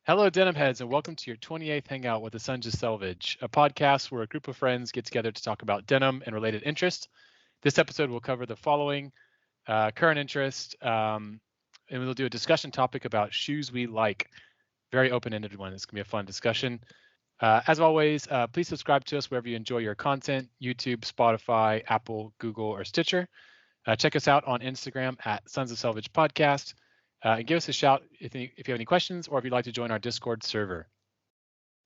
Hello, Denimheads, and welcome to your 28th hangout with the Sons of Selvedge, a podcast where a group of friends get together to talk about denim and related interests. This episode will cover the following current interest, and we'll do a discussion topic about shoes we like. Very open-ended one. It's going to be a fun discussion. As always, please subscribe to us wherever you enjoy your content, YouTube, Spotify, Apple, Google, or Stitcher. Check us out on Instagram at Sons of Selvedge Podcast. And give us a shout if you have any questions or if you'd like to join our Discord server.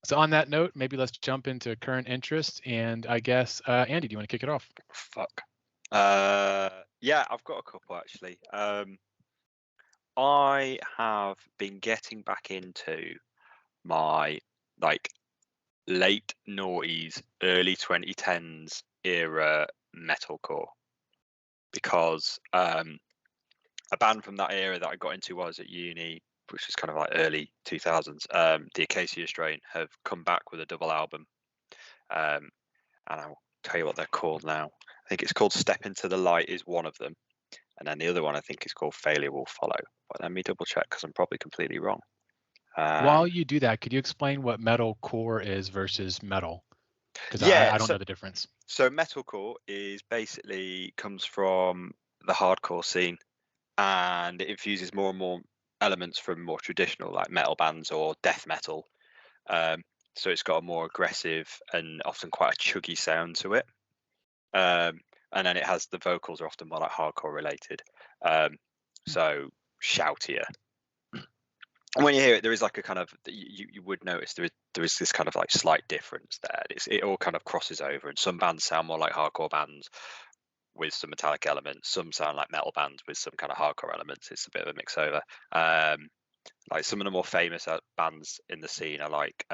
So on that note, maybe let's jump into current interest. And I guess, Andy, do you want to kick it off? Fuck. Yeah, I've got a couple actually. I have been getting back into my late noughties, early 2010s era metalcore because a band from that era that I got into while I was at uni, which was kind of like early 2000s, the Acacia Strain, have come back with a double album. And I'll tell you what they're called now. I think it's called Step Into the Light is one of them. And then the other one I think is called Failure Will Follow. But let me double check because I'm probably completely wrong. While you do that, could you explain what metalcore is versus metal? Because I don't know the difference. So metalcore is basically comes from the hardcore scene. And it infuses more and more elements from more traditional like metal bands or death metal. So it's got a more aggressive and often quite a chuggy sound to it. And then it has the vocals are often more like hardcore related. So shoutier. And when you hear it, there is like a kind of you would notice there is this kind of like slight difference there. It all kind of crosses over, and some bands sound more like hardcore bands with some metallic elements. Some sound like metal bands with some kind of hardcore elements. It's a bit of a mix over. Like some of the more famous bands in the scene are like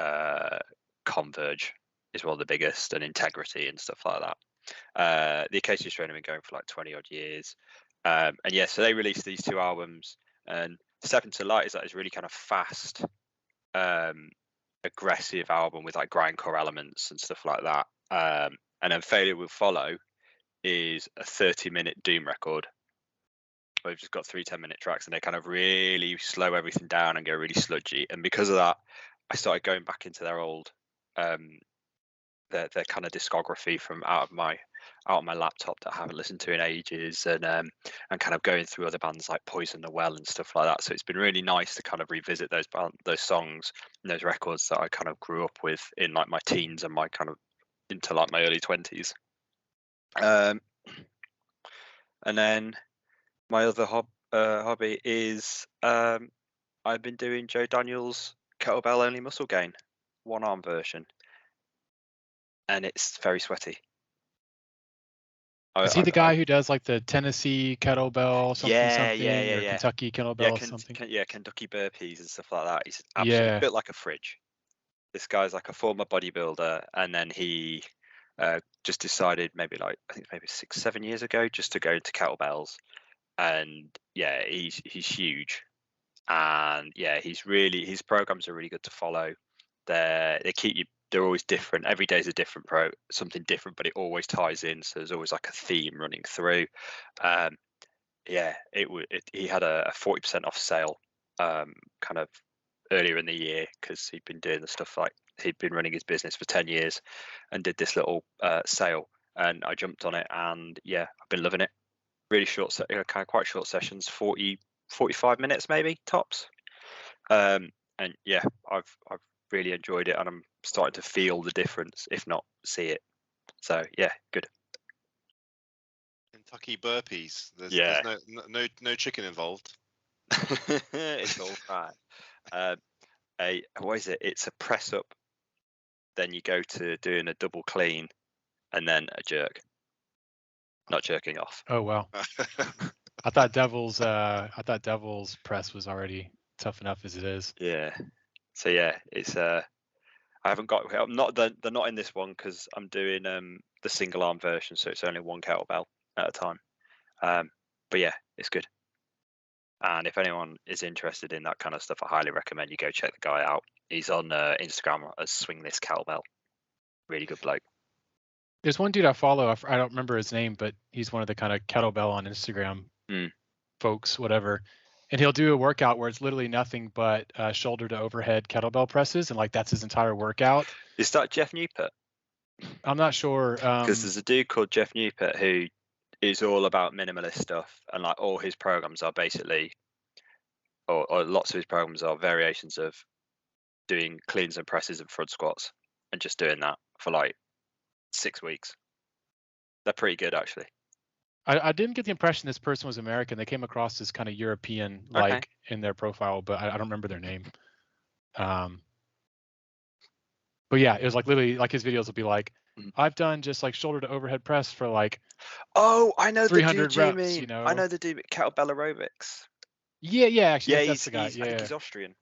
Converge is one of the biggest, and Integrity and stuff like that. The Acacia Strain have been going for like 20 odd years. And yeah, so they released these two albums, and Step Into Light is like this really kind of fast, aggressive album with like grindcore elements and stuff like that. And then Failure Will Follow is a 30-minute doom record. We've just got 3 10-minute tracks, and they kind of really slow everything down and go really sludgy. And because of that, I started going back into their old their kind of discography from out of my laptop that I haven't listened to in ages, and kind of going through other bands like Poison the Well and stuff like that. So it's been really nice to kind of revisit those songs and those records that I kind of grew up with in like my teens and my kind of into like my early 20s. And then my other hobby is I've been doing Joe Daniels' kettlebell only muscle gain, one arm version, and it's very sweaty. Is he the guy who does like the Tennessee kettlebell something? Yeah. Kentucky kettlebell or something? Kentucky burpees and stuff like that. He's absolutely built like a fridge. This guy's like a former bodybuilder, and then he just decided maybe 6-7 years ago just to go into kettlebells. And yeah, he's huge, and yeah, his programs are really good to follow. They're always different. Every day is a different something different, but it always ties in. So there's always like a theme running through. He had a 40% off sale kind of earlier in the year because he'd been doing the stuff like he'd been running his business for 10 years and did this little sale, and I jumped on it, and yeah, I've been loving it. Really short, kind of quite short sessions, 45 minutes maybe tops. And yeah, I've really enjoyed it, and I'm starting to feel the difference, if not see it. So yeah, good. Kentucky burpees. There's no chicken involved. It's all fine. What is it? It's a press up. Then you go to doing a double clean, and then a jerk. Not jerking off. Oh wow. I thought Devil's press was already tough enough as it is. Yeah. So yeah, it's I haven't got. They're not in this one because I'm doing the single arm version, so it's only one kettlebell at a time. But yeah, it's good. And if anyone is interested in that kind of stuff, I highly recommend you go check the guy out. He's on Instagram as Swing This Cowbell. Really good bloke. There's one dude I follow. I don't remember his name, but he's one of the kind of kettlebell on Instagram folks, whatever. And he'll do a workout where it's literally nothing but shoulder to overhead kettlebell presses, and like that's his entire workout. Is that Jeff Newport? I'm not sure. Because there's a dude called Jeff Newport who is all about minimalist stuff, and like all his programs are basically, or lots of his programs are variations of doing cleans and presses and front squats, and just doing that for like 6 weeks. They're pretty good, actually. I didn't get the impression this person was American. They came across as kind of European, like in their profile, but I don't remember their name. But yeah, it was like literally like his videos will be like, I've done just like shoulder to overhead press for like I know 300 the dude reps, you mean. you know. I know the dude kettlebell aerobics. Yeah, actually, Yeah, that's the guy. I think he's Austrian.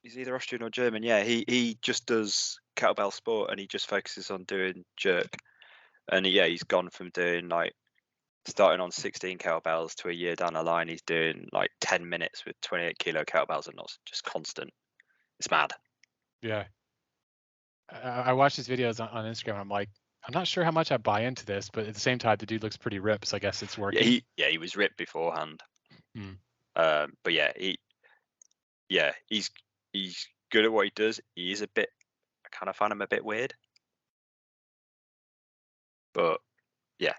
He's either Austrian or German. Yeah, he just does kettlebell sport, and he just focuses on doing jerk. And he's gone from doing like starting on 16 kettlebells to a year down the line, he's doing like 10 minutes with 28 kilo kettlebells and not just constant. It's mad. Yeah. I watch his videos on Instagram. And I'm like, I'm not sure how much I buy into this, but at the same time, the dude looks pretty ripped. So I guess it's working. He was ripped beforehand. But he's good at what he does. He is a bit. I kind of find him a bit weird. But yeah.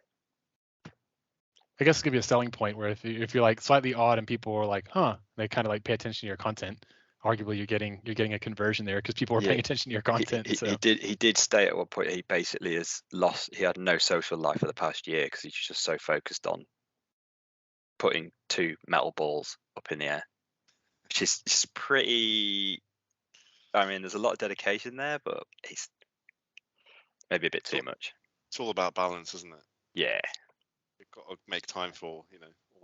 I guess it could be a selling point where if you're like slightly odd and people are like, they kind of like pay attention to your content. Arguably, you're getting a conversion there because people are paying attention to your content. He did state at one point he basically has lost. He had no social life for the past year because he's just so focused on putting 2 metal balls up in the air, which is pretty. I mean, there's a lot of dedication there, but it's maybe a bit too much. It's all about balance, isn't it? Yeah. You've got to make time for all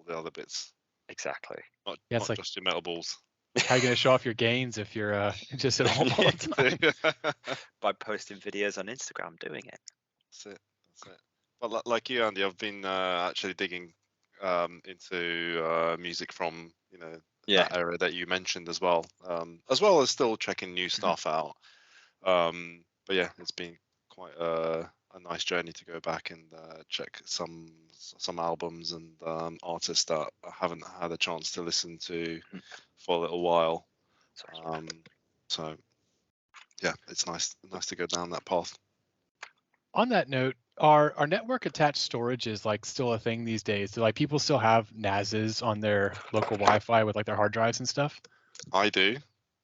the other bits. Exactly. Not like, just your metal balls. How are you going to show off your gains if you're just at home all the time? By posting videos on Instagram doing it. That's it. But like you, Andy, I've been actually digging into music from that era that you mentioned as well as still checking new stuff out. But yeah, it's been quite a nice journey to go back and check some albums and artists that I haven't had a chance to listen to for a little while. So yeah, it's nice to go down that path. On that note, are network attached storages like still a thing these days? Do like people still have NASs on their local Wi-Fi with like their hard drives and stuff? I do.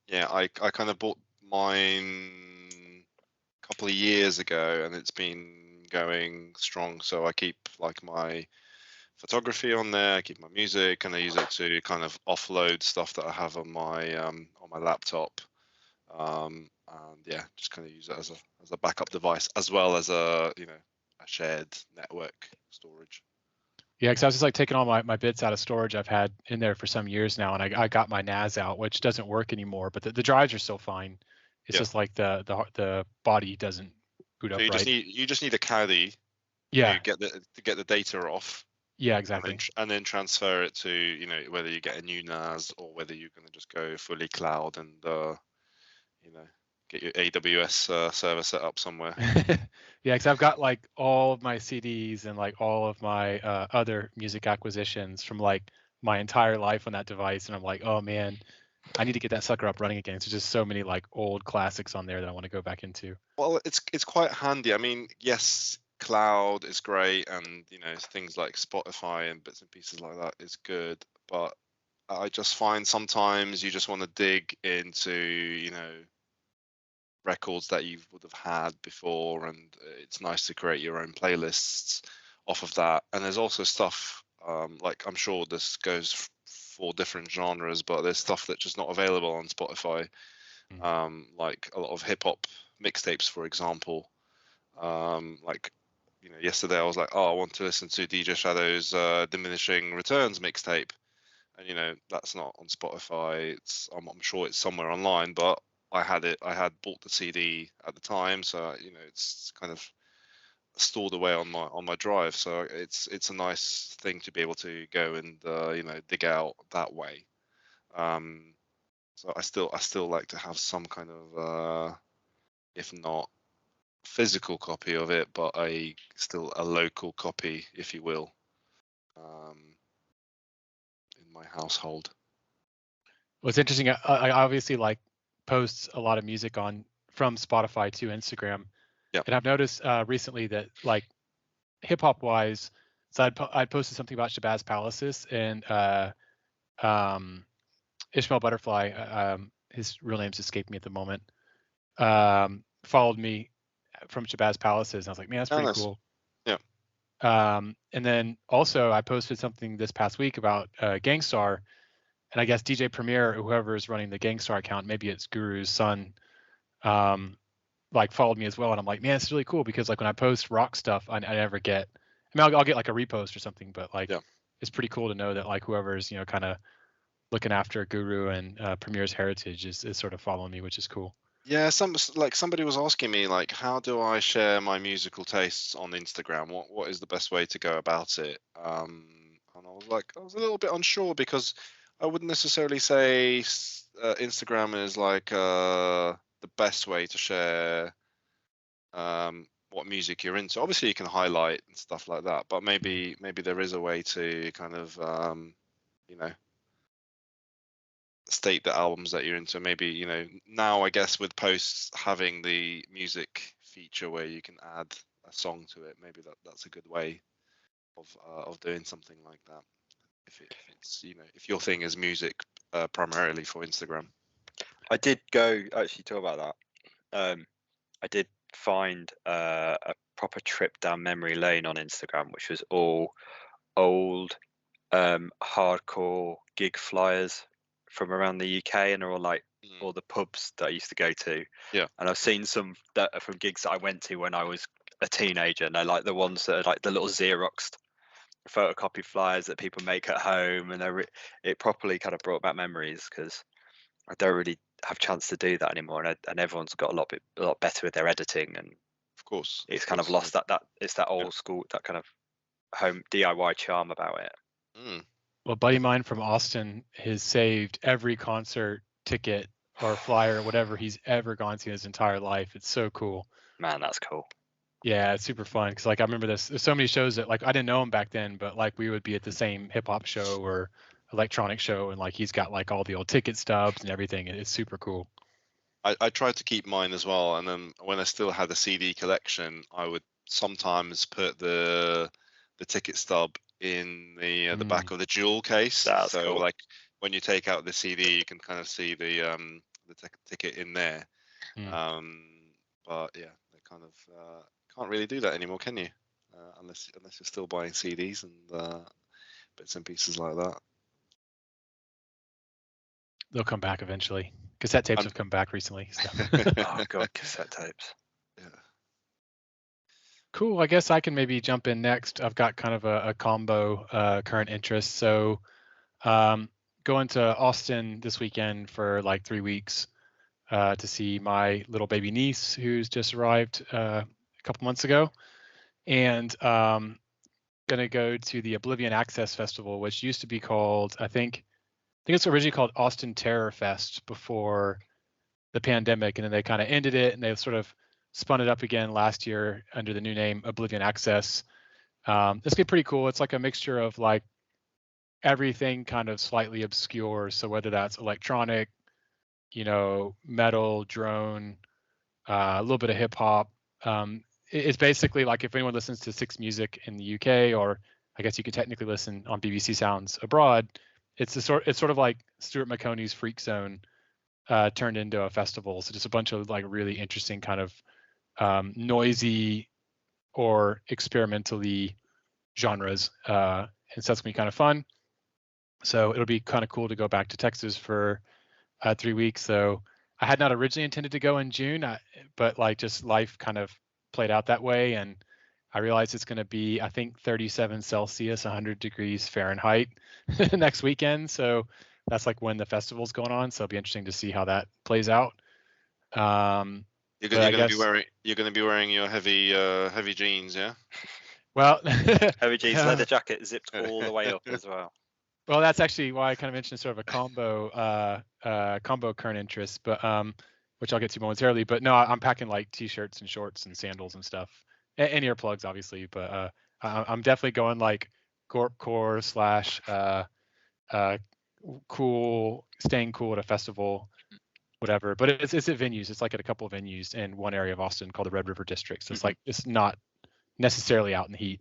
Yeah, I kind of bought mine a couple of years ago, and it's been going strong. So I keep like my photography on there, I keep my music, and I use it to kind of offload stuff that I have on my laptop. And yeah, just kind of use it as a backup device as well as a shared network storage. Yeah, because I was just like taking all my bits out of storage I've had in there for some years now, and I got my NAS out, which doesn't work anymore, but the drives are still fine. It's just like the body doesn't boot up right. You just need a caddy. Yeah. To get the data off. Yeah, exactly. And then transfer it to whether you get a new NAS or whether you're going to just go fully cloud and get your AWS server set up somewhere. Yeah, because I've got like all of my CDs and like all of my other music acquisitions from like my entire life on that device, and I'm like, oh man, I need to get that sucker up running again. So just so many like old classics on there that I want to go back into. Well, it's quite handy. I mean, yes, cloud is great, and things like Spotify and bits and pieces like that is good, but I just find sometimes you just want to dig into records that you would have had before, and it's nice to create your own playlists off of that. And there's also stuff like, I'm sure this goes for different genres, but there's stuff that's just not available on Spotify, like a lot of hip-hop mixtapes, for example. Like yesterday I was like, I want to listen to DJ Shadow's Diminishing Returns mixtape, and that's not on Spotify. I'm sure it's somewhere online, but I had bought the CD at the time, so it's kind of stored away on my drive. So it's a nice thing to be able to go and dig out that way. So I still like to have some kind of, if not physical copy of it, but still a local copy, if you will, in my household. What's interesting, I obviously like posts a lot of music from Spotify to Instagram. Yep. And I've noticed recently that like hip hop wise, so I'd posted something about Shabazz Palaces and Ishmael Butterfly, his real name's escaped me at the moment, followed me from Shabazz Palaces. And I was like, man, that's pretty nice. cool. Yeah. And then also I posted something this past week about Gangstar, and I guess DJ Premier, or whoever is running the Gangstar account, maybe it's Guru's son, like followed me as well. And I'm like, man, it's really cool because like when I post rock stuff, I never get. I mean, I'll get like a repost or something, but like it's pretty cool to know that like whoever's kind of looking after Guru and Premier's heritage is sort of following me, which is cool. Yeah, somebody was asking me like, how do I share my musical tastes on Instagram? What is the best way to go about it? And I was a little bit unsure because I wouldn't necessarily say Instagram is like the best way to share what music you're into. Obviously, you can highlight and stuff like that, but maybe there is a way to kind of state the albums that you're into. Maybe now I guess with posts having the music feature where you can add a song to it, maybe that's a good way of doing something like that. If it's if your thing is music primarily for Instagram. I did go actually talk about that. I did find a proper trip down memory lane on Instagram, which was all old hardcore gig flyers from around the UK, and they're all like all the pubs that I used to go to. Yeah. And I've seen some that are from gigs that I went to when I was a teenager, and they're like the ones that are like the little Xeroxed photocopy flyers that people make at home, and it properly kind of brought back memories because I don't really have a chance to do that anymore, and everyone's got a lot better with their editing, and of course it's kind of lost that it's that old school, that kind of home DIY charm about it. Well, a buddy of mine from Austin has saved every concert ticket or flyer or whatever he's ever gone to in his entire life. It's so cool. Man, that's cool. Yeah, it's super fun because like I remember there's so many shows that like I didn't know him back then, but like we would be at the same hip hop show or electronic show, and like he's got like all the old ticket stubs and everything. It's super cool. I tried to keep mine as well, and then when I still had a CD collection, I would sometimes put the ticket stub in the back of the jewel case. That's so cool. Like when you take out the CD, you can kind of see the ticket in there. But yeah, they kind of can't really do that anymore, can you? Unless you're still buying CDs and bits and pieces like that. They'll come back eventually. Cassette tapes have come back recently. So. Oh god, cassette tapes. Yeah. Cool. I guess I can maybe jump in next. I've got kind of a combo current interest. So going to Austin this weekend for like 3 weeks to see my little baby niece who's just arrived a couple months ago. And gonna go to the Oblivion Access Festival, which used to be called, I think it's originally called Austin Terror Fest before the pandemic, and then they kind of ended it and they sort of spun it up again last year under the new name Oblivion Access. This gonna be pretty cool. It's like a mixture of like everything kind of slightly obscure. So whether that's electronic, metal, drone, a little bit of hip hop. It's basically like if anyone listens to Six Music in the UK, or I guess you could technically listen on BBC Sounds abroad. It's sort of like Stuart McConey's Freak Zone turned into a festival. So just a bunch of like really interesting kind of noisy or experimentally genres, and so that's gonna be kind of fun. So it'll be kind of cool to go back to Texas for 3 weeks. So I had not originally intended to go in June, but like just life kind of played out that way, and I realized it's going to be, I think, 37 Celsius, 100 degrees Fahrenheit next weekend. So that's like when the festival's going on. So it'll be interesting to see how that plays out. You're going to be wearing your heavy jeans, yeah? Well, heavy jeans, leather jacket zipped all the way up as well. Well, that's actually why I kind of mentioned sort of a combo current interest, but which I'll get to momentarily. But no, I'm packing like t-shirts and shorts and sandals and stuff, and earplugs, obviously. But I'm definitely going like gorpcore slash cool, staying cool at a festival, whatever. But it's at venues. It's like at a couple of venues in one area of Austin called the Red River District. So it's like it's not necessarily out in the heat.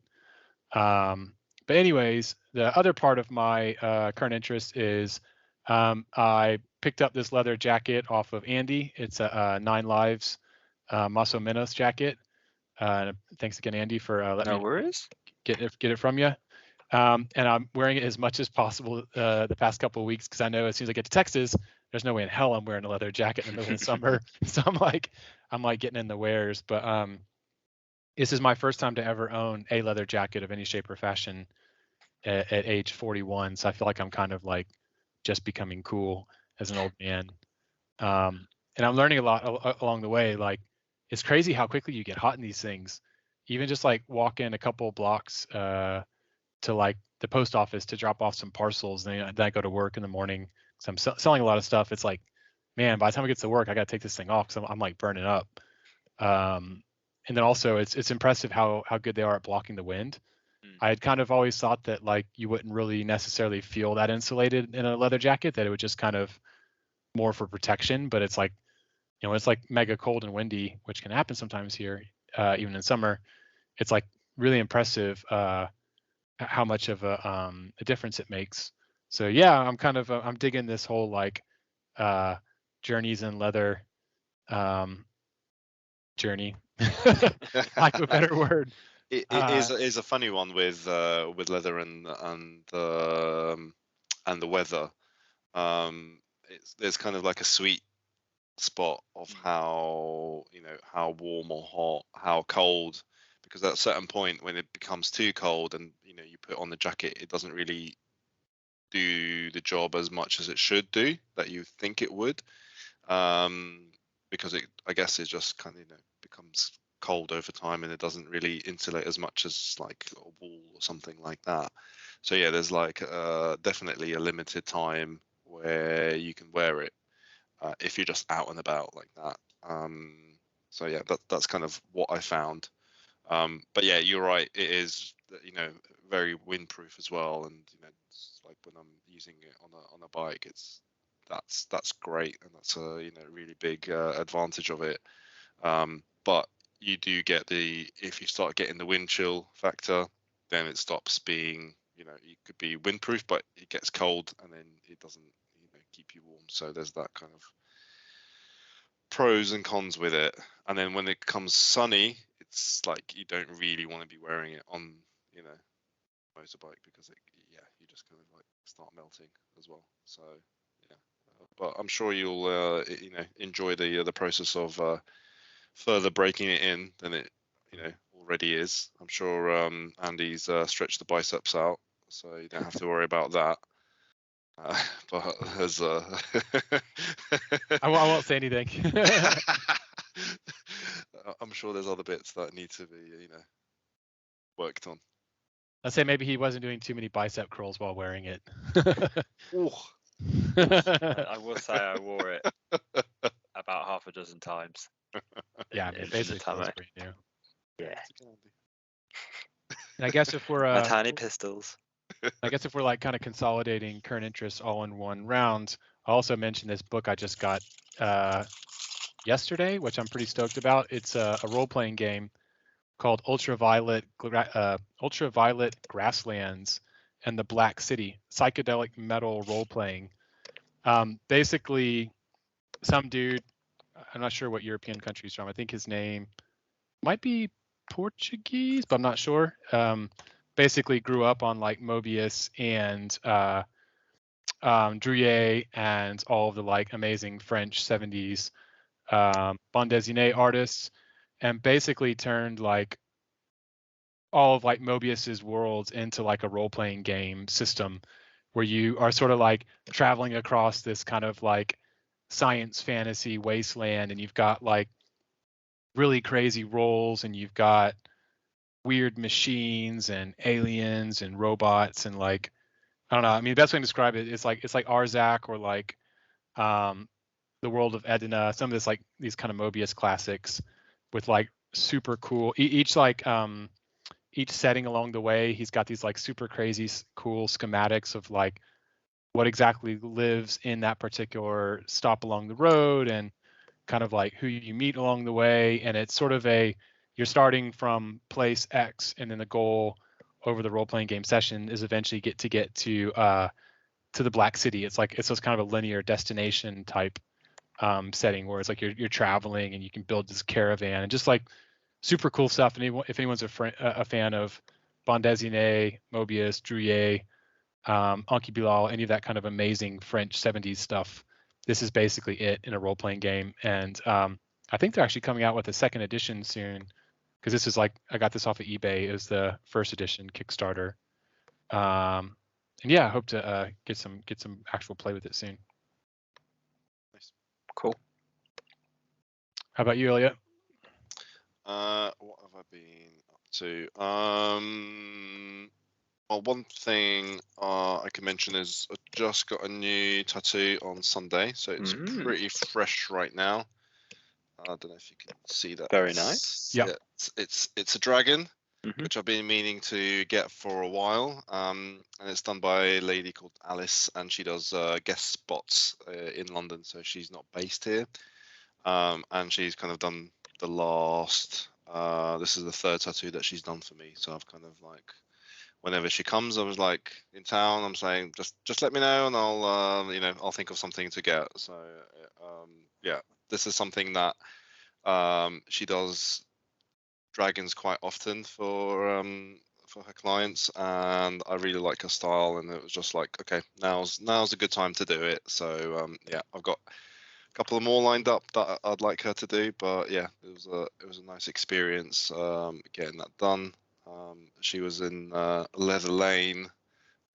But anyways, the other part of my current interest is I picked up this leather jacket off of Andy. It's a Nine Lives Maso Menos jacket. Thanks again, Andy, for letting me get it from you. And I'm wearing it as much as possible the past couple of weeks because I know as soon as I get to Texas, there's no way in hell I'm wearing a leather jacket in the middle of the summer. So I'm like getting in the wears. But this is my first time to ever own a leather jacket of any shape or fashion at age 41. So I feel like I'm kind of like just becoming cool as an old man. And I'm learning a lot along the way. Like it's crazy how quickly you get hot in these things. Even just like walking a couple blocks to like the post office to drop off some parcels. Then I go to work in the morning because I'm selling a lot of stuff. It's like, man, by the time I get to work, I got to take this thing off because I'm like burning up. And then also it's impressive how good they are at blocking the wind. I had kind of always thought that like you wouldn't really necessarily feel that insulated in a leather jacket, that it would just kind of more for protection. But it's like, it's like mega cold and windy, which can happen sometimes here, even in summer. It's like really impressive how much of a difference it makes. So yeah, I'm kind of I'm digging this whole like journeys in leather journey. Lack of a better word. It is a funny one with leather and the weather. There's kind of like a sweet spot of how warm or hot, how cold, because at a certain point when it becomes too cold and you put on the jacket, it doesn't really do the job as much as it should do that you think it would, because I guess it just kind of becomes cold over time and it doesn't really insulate as much as like a wool or something like that. So yeah, there's like definitely a limited time where you can wear it if you're just out and about like that. So yeah, that's kind of what I found. But yeah, you're right. It is very windproof as well, and it's like when I'm using it on a bike, that's great, and that's a really big advantage of it. But you do get if you start getting the wind chill factor, then it stops being, it could be windproof, but it gets cold and then it doesn't, keep you warm. So there's that kind of pros and cons with it. And then when it comes sunny, it's like you don't really want to be wearing it on, motorbike because you just kind of like start melting as well. So yeah, but I'm sure you'll enjoy the process of further breaking it in than it already is. I'm sure Andy's stretched the biceps out, so you don't have to worry about that. But there's I won't say anything. I'm sure there's other bits that need to be worked on. Let's say maybe he wasn't doing too many bicep curls while wearing it. I will say I wore it about half a dozen times. Yeah, I mean, basically feels brand new. Yeah. And I guess if we're my tiny pistols. I guess if we're like kind of consolidating current interests all in one round, I also mentioned this book I just got yesterday, which I'm pretty stoked about. It's a role-playing game called Ultraviolet Grasslands and the Black City, psychedelic metal role-playing. Basically, some dude, I'm not sure what European country he's from. I think his name might be Portuguese, but I'm not sure. Basically grew up on like Mobius and Drouillet and all of the like amazing French 70s bande dessinée artists, and basically turned like all of like Mobius's worlds into like a role-playing game system where you are sort of like traveling across this kind of like science fantasy wasteland, and you've got like really crazy roles, and you've got weird machines and aliens and robots and like I don't know. I mean, the best way to describe it is like it's like Arzak or like the World of Edina. Some of this like these kind of Mobius classics with like super cool each like each setting along the way. He's got these like super crazy cool schematics of like what exactly lives in that particular stop along the road and kind of like who you meet along the way. And it's sort of you're starting from place X and then the goal over the role-playing game session is eventually get to the Black City. It's just kind of a linear destination type setting where it's like you're traveling and you can build this caravan and just like super cool stuff. And if anyone's a fan of Bande Dessinée, Mobius, Drouillet, Anki Bilal, any of that kind of amazing French 70s stuff, this is basically it in a role-playing game. And I think they're actually coming out with a second edition soon, because this is like I got this off of eBay as the first edition Kickstarter. And yeah, I hope to get some actual play with it soon. Nice. Cool. How about you, Elliot? What have I been up to? Well, one thing I can mention is I just got a new tattoo on Sunday, so it's pretty fresh right now. I don't know if you can see that. Very nice. Yeah. It's a dragon, which I've been meaning to get for a while. And it's done by a lady called Alice, and she does guest spots in London, so she's not based here. And she's kind of done the last. This is the third tattoo that she's done for me, so I've kind of like, whenever she comes, I was like in town, I'm saying just let me know, and I'll think of something to get. So yeah, this is something that she does dragons quite often for her clients, and I really like her style, and it was just like, okay, now's a good time to do it. So yeah, I've got a couple of more lined up that I'd like her to do, but yeah, it was a nice experience getting that done. She was in Leather Lane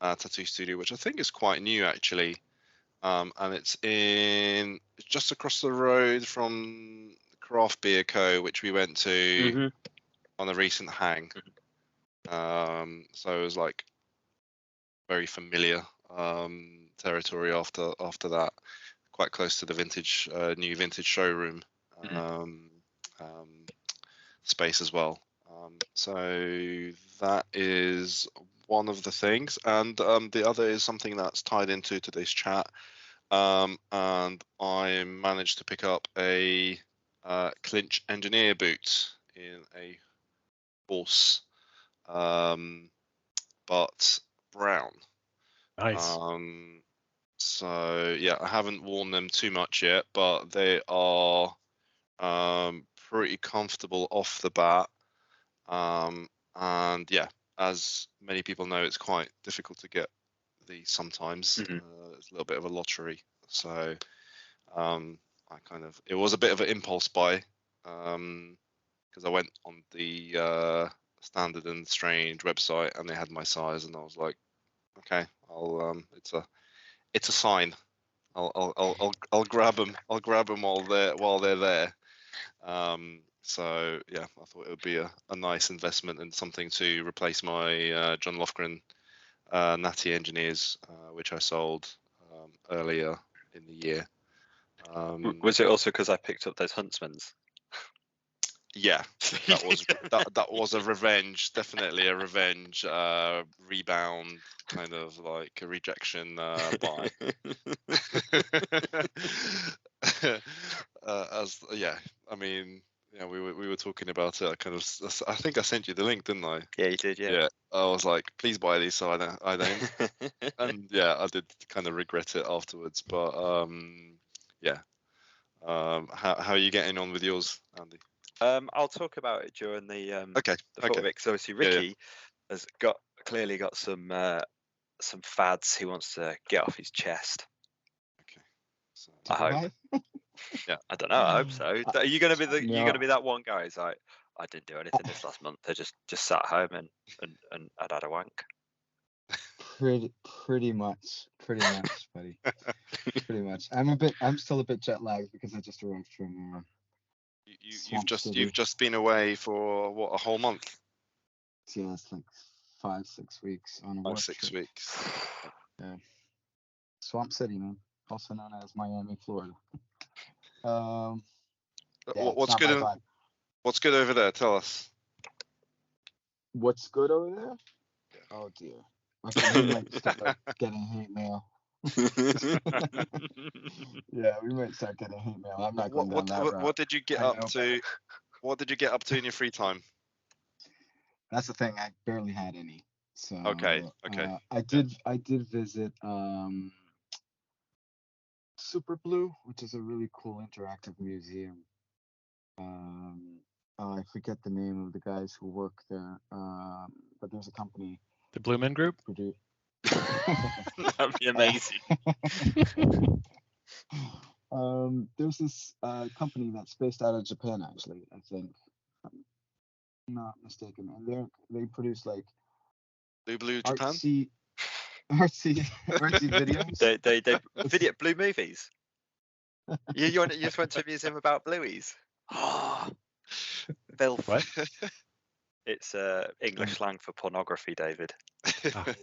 tattoo studio, which I think is quite new actually, and it's just across the road from Craft Beer Co, which we went to on a recent hang. So it was like very familiar territory after that, quite close to the new vintage showroom space as well. So that is one of the things, and the other is something that's tied into today's chat. And I managed to pick up a clinch engineer boot in a horse, but brown. Nice. So yeah, I haven't worn them too much yet, but they are pretty comfortable off the bat. And yeah, as many people know, it's quite difficult to get these sometimes. It's a little bit of a lottery. So it was a bit of an impulse buy, because I went on the Standard and Strange website and they had my size, and I was like, okay, it's a sign. I'll grab them. I'll grab them while they're there. So yeah, I thought it would be a nice investment and something to replace my John Lofgren Natty Engineers, which I sold earlier in the year. Was it also because I picked up those Huntsmans? Yeah, that was a revenge, definitely a revenge rebound, kind of like a rejection buy. I mean, yeah, we were talking about it. I think I sent you the link, didn't I? Yeah, you did. Yeah. I was like, please buy these, so I don't. And yeah, I did kind of regret it afterwards. But yeah. How are you getting on with yours, Andy? I'll talk about it during the okay. Because obviously Ricky has clearly got some fads he wants to get off his chest. Okay. So, I hope. Yeah. I don't know. I hope so. Are you going to be you going to be that one guy who's like, I didn't do anything this last month. I just sat home and I'd had a wank. Pretty much, buddy. Pretty much. I'm still a bit jet lagged because I just arrived from. You've just been away for what, a whole month? Yeah, it's like 5-6 weeks on a work 6 trip. weeks. Yeah. Swamp City, man. Also known as Miami, Florida. Yeah, it's What's not good? my vibe. What's good over there? Tell us. What's good over there? Oh dear. Okay, we might start getting hate mail. Yeah, we might start getting hate mail. I'm not going down that route. What did you get I up know to? better. What did you get up to in your free time? That's the thing. I barely had any. So Okay. I did visit Super Blue, which is a really cool interactive museum. I forget the name of the guys who work there, but there's a company The Blue Men Group. produce. That'd be amazing. There's this company that's based out of Japan, actually. I think, if I'm not mistaken, and they produce like Blue Japan. artsy videos. They blue movies. You just went to a museum about blueies. Filth. What? It's English slang for pornography, David. Ah.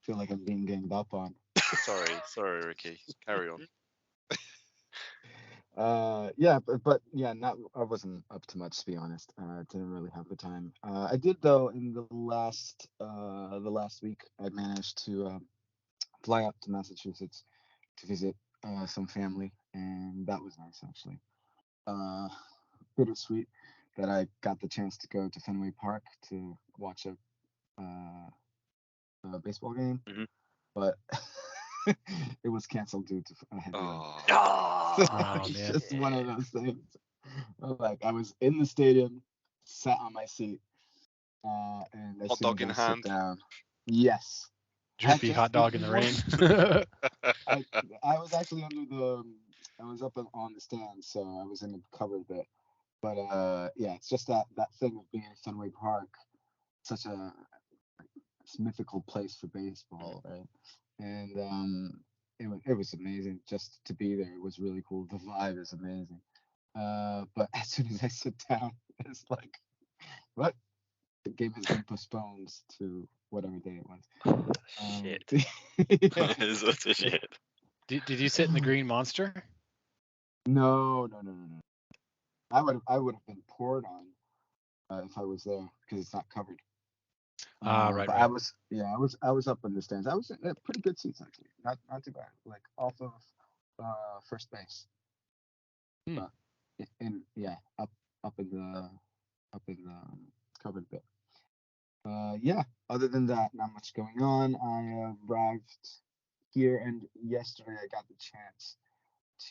Feel like I'm being ganged up on. Sorry, Ricky. Carry on. Yeah, but yeah, I wasn't up to much, to be honest. Didn't really have the time. I did though in the last week. I managed to fly up to Massachusetts to visit some family, and that was nice actually. Bittersweet that I got the chance to go to Fenway Park to watch a baseball game, but it was canceled due to a heavy rain. Oh, It's man. just one of those things. Like I was in the stadium, sat on my seat, and as Hot soon dog as in I sit hand. down, yes, Drippy hot dog in the rain. I was actually I was up on the stand, so I was in the covered bit. But yeah, it's just that thing of being in Fenway Park, such a mythical place for baseball, right? And it was amazing just to be there. It was really cool. The vibe is amazing. But as soon as I sit down, it's like, what? The game has been postponed to whatever day it was. Shit. Yeah. It's such a shit. Did you sit in the Green Monster? No. I would have been poured on if I was there because it's not covered. Right. But I was up in the stands. I was in pretty good seats actually, not too bad. Like off of first base. But up in the covered bit. Yeah. Other than that, not much going on. I arrived here, and yesterday I got the chance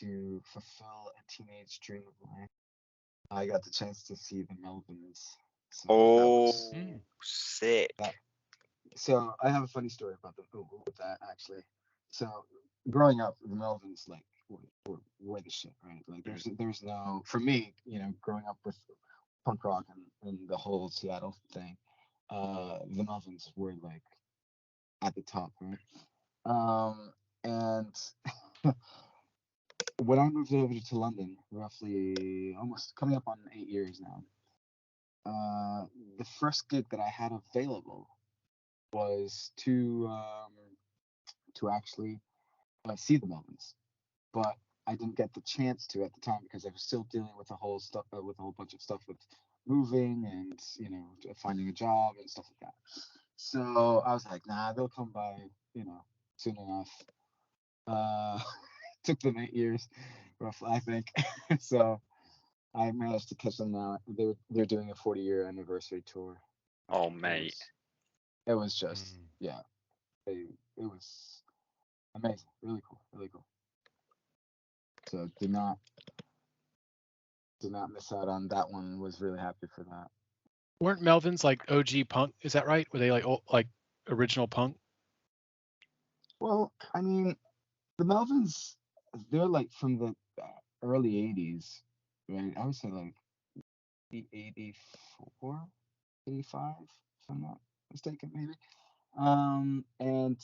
to fulfill a teenage dream of mine. I got the chance to see the Melvins. So Sick. So I have a funny story about with that actually. So growing up, the Melvins like were the shit, right? Like there's no, for me, growing up with punk rock and the whole Seattle thing, the Melvins were like at the top, right? And when I moved over to London, roughly almost coming up on 8 years now, the first gig that I had available was to actually see the Melvins, but I didn't get the chance to at the time because I was still dealing with with a whole bunch of stuff with moving and finding a job and stuff like that. So I was like, nah, they'll come by, soon enough. Took them 8 years, roughly, I think. So I managed to catch them now. They're doing a 40-year anniversary tour. Oh, mate. It was just it was amazing, really cool. So did not miss out on that one. Was really happy for that. Weren't Melvins like OG punk? Is that right? Were they like original punk? Well, I mean, the Melvins, they're like from the early 80s, right? I would say like 84, 85, if I'm not mistaken, maybe. And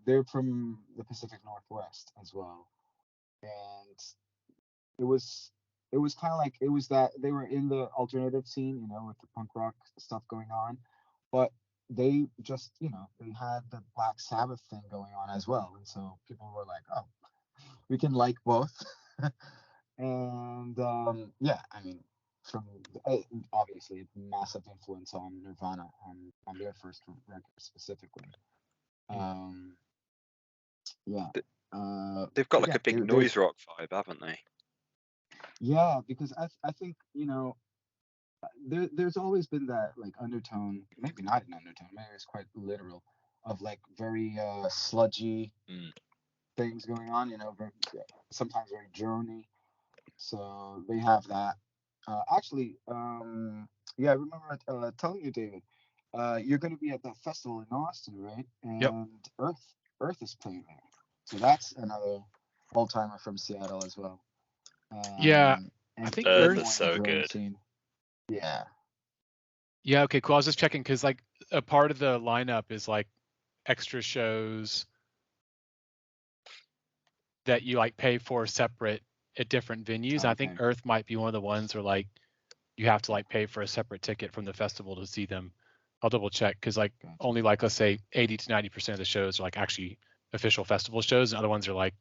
they're from the Pacific Northwest as well. And it was kind of like that they were in the alternative scene, with the punk rock stuff going on, but they just, they had the Black Sabbath thing going on as well, and so people were like, oh, we can like both. And yeah, I mean, from obviously massive influence on Nirvana on their first record specifically. Yeah. They've got But like yeah, a big they're noise rock vibe, haven't they? yeah, because I think, there's always been that like undertone, maybe not an undertone, maybe it's quite literal, of like very sludgy things going on, very, sometimes very drony. So they have that. Actually, yeah, I remember telling you, David, you're going to be at that festival in Austin, right? Yep. And Earth is playing there. So that's another old timer from Seattle as well. Yeah, And I think way Earth more is in so the drone good. scene. Yeah. Yeah, okay, cool. I was just checking because like a part of the lineup is like extra shows that you like pay for separate at different venues. I think Okay. Earth might be one of the ones where like you have to like pay for a separate ticket from the festival to see them. I'll double check because like Gotcha. only like let's say 80 to 90% of the shows are like actually official festival shows, and other ones are like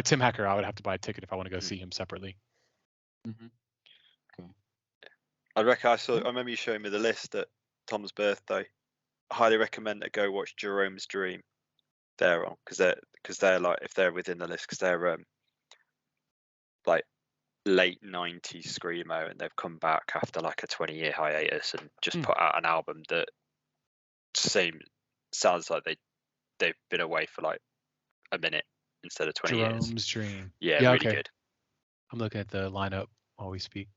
Tim Hacker. I would have to buy a ticket if I want to go see him separately. Mm-hmm. Okay. I reckon I remember you showing me the list at Tom's birthday. I highly recommend to go watch Jerome's Dream. They're on because they're like, if they're within the list, because they're like late 90s screamo, and they've come back after like a 20-year hiatus and just put out an album that sounds like they've been away for like a minute instead of 20 years. Jerome's Dream. Yeah, Yeah, really okay. good. I'm looking at the lineup while we speak.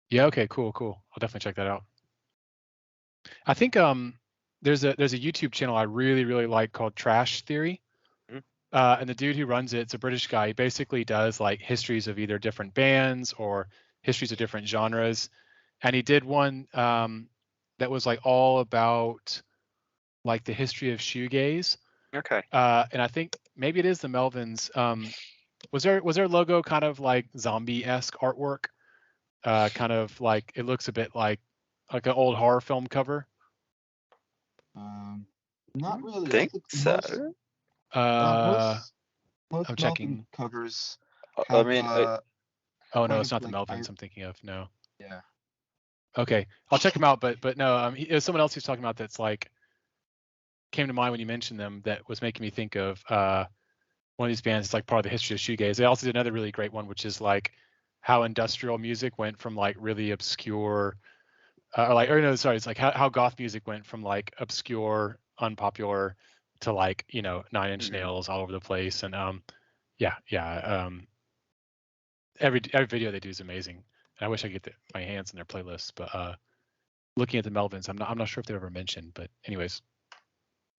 Yeah, okay, cool. I'll definitely check that out. I think there's a YouTube channel I really like called Trash Theory. And the dude who runs it's a British guy. He basically does like histories of either different bands or histories of different genres. And he did one that was like all about like the history of shoegaze. Okay. And I think maybe it is the Melvins. Was their logo kind of like zombie-esque artwork? Kind of like it looks a bit like an old horror film cover. Not really. Think I think so. most I'm Melvin checking. covers I have mean, oh no, kind it's of not the like Melvins I'm thinking of. No. yeah. Okay, I'll check them out. But no, it was someone else who's talking about that's like came to mind when you mentioned them that was making me think of one of these bands. It's like part of the history of shoegaze. They also did another really great one, which is like how industrial music went from like really obscure, it's like how goth music went from like obscure, unpopular to like 9 Inch Nails all over the place. And every video they do is amazing. And I wish I could get my hands in their playlists, but looking at the Melvins, I'm not sure if they've ever mentioned, but anyways,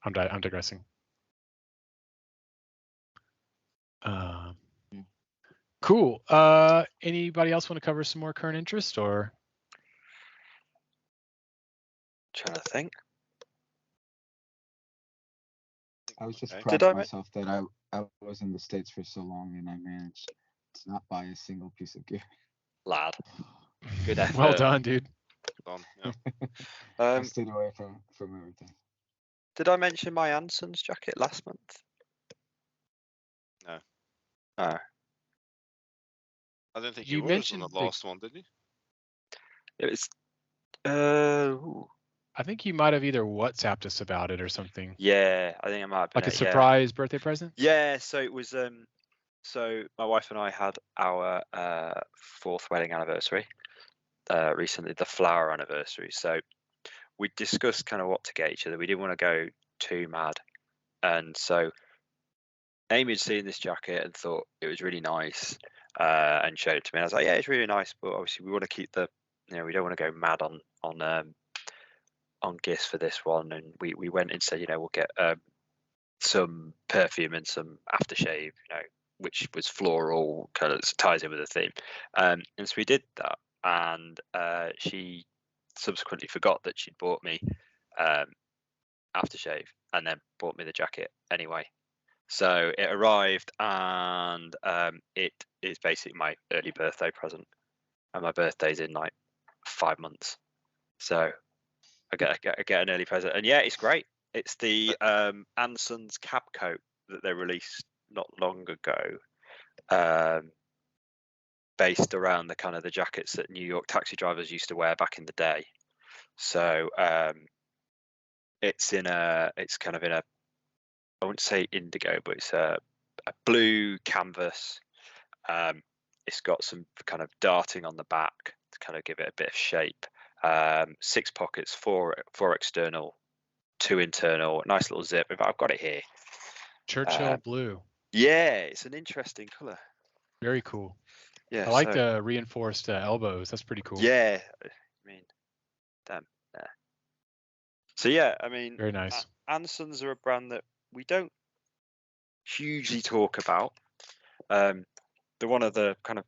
I'm digressing. Cool. Anybody else want to cover some more current interest or? Trying to think. I was just Okay. proud of myself that I was in the States for so long and I managed to not buy a single piece of gear. Lad. Good effort. Well done, dude. Done. Yeah. I stayed away from everything. Did I mention my Anson's jacket last month? No. Oh. I don't think You you was mentioned on the last one, did you? It was. I think you might have either WhatsApped us about it or something. Yeah, I think it might have been like a surprise birthday present. Yeah, so it was. So my wife and I had our 4th wedding anniversary recently, the flower anniversary. So we discussed kind of what to get each other. We didn't want to go too mad, and so Amy had seen this jacket and thought it was really nice, and showed it to me. I was like, yeah, it's really nice, but obviously we want to keep the, we don't want to go mad on gifts for this one. And we went and said, we'll get some perfume and some aftershave, which was floral, kind of ties in with the theme. And so we did that, and she subsequently forgot that she'd bought me aftershave and then bought me the jacket anyway. So it arrived, and it is basically my early birthday present, and my birthday's in like 5 months. So I get an early present, and yeah, it's great. It's the Anson's cab coat that they released not long ago, based around the kind of the jackets that New York taxi drivers used to wear back in the day. So it's kind of in a, I wouldn't say indigo, but it's a blue canvas. It's got some kind of darting on the back to kind of give it a bit of shape. 6 pockets, four external, 2 internal, nice little zip. I've got it here. Churchill blue. Yeah, it's an interesting color. Very cool. Yeah, I like the reinforced elbows. That's pretty cool. Yeah, I mean, damn. Yeah. So yeah, I mean, very nice. Ansons are a brand that we don't hugely talk about. They're one of the kind of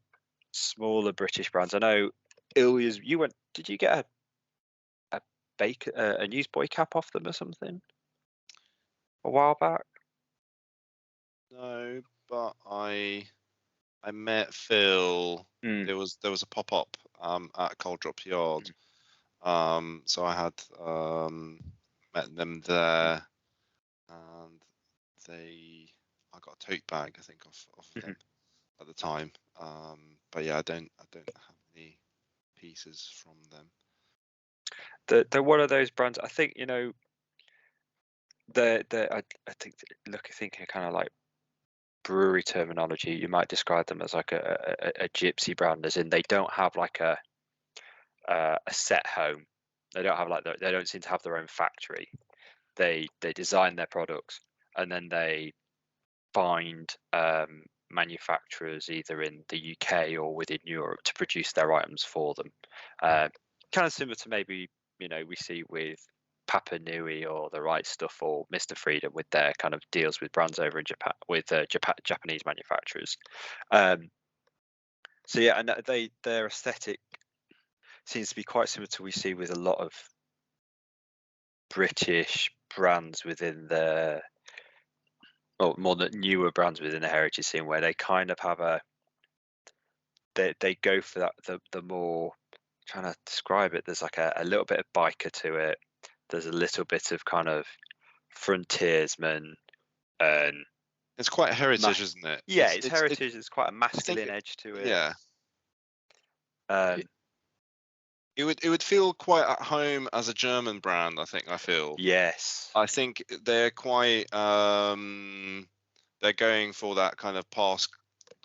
smaller British brands. I know, Ilya's. Did you get a newsboy cap off them or something a while back? No, but I met Phil. There was a pop up at Cold Drop Yard. So I had met them there, and I got a tote bag, I think, off them at the time. But yeah, I don't have any pieces from them. They're one of those brands. I think, you know, I think thinking kind of like brewery terminology, you might describe them as like a gypsy brand, as in they don't have like a set home. They don't have they don't seem to have their own factory. They design their products, and then they find manufacturers either in the UK or within Europe to produce their items for them. Kind of similar to maybe, you know, we see with Papa Nui or The Right Stuff or Mr. Freedom with their kind of deals with brands over in Japan with Japanese manufacturers. So yeah, and their aesthetic seems to be quite similar to what we see with a lot of British brands within more than newer brands within the heritage scene, where they kind of have they go for that the more, trying to describe it, there's like a little bit of biker to it. There's a little bit of kind of frontiersman, and it's quite heritage, isn't it? Yeah, it's heritage. It's quite a masculine edge to it. Yeah. It would feel quite at home as a German brand, I feel. Yes. I think they're quite they're going for that kind of past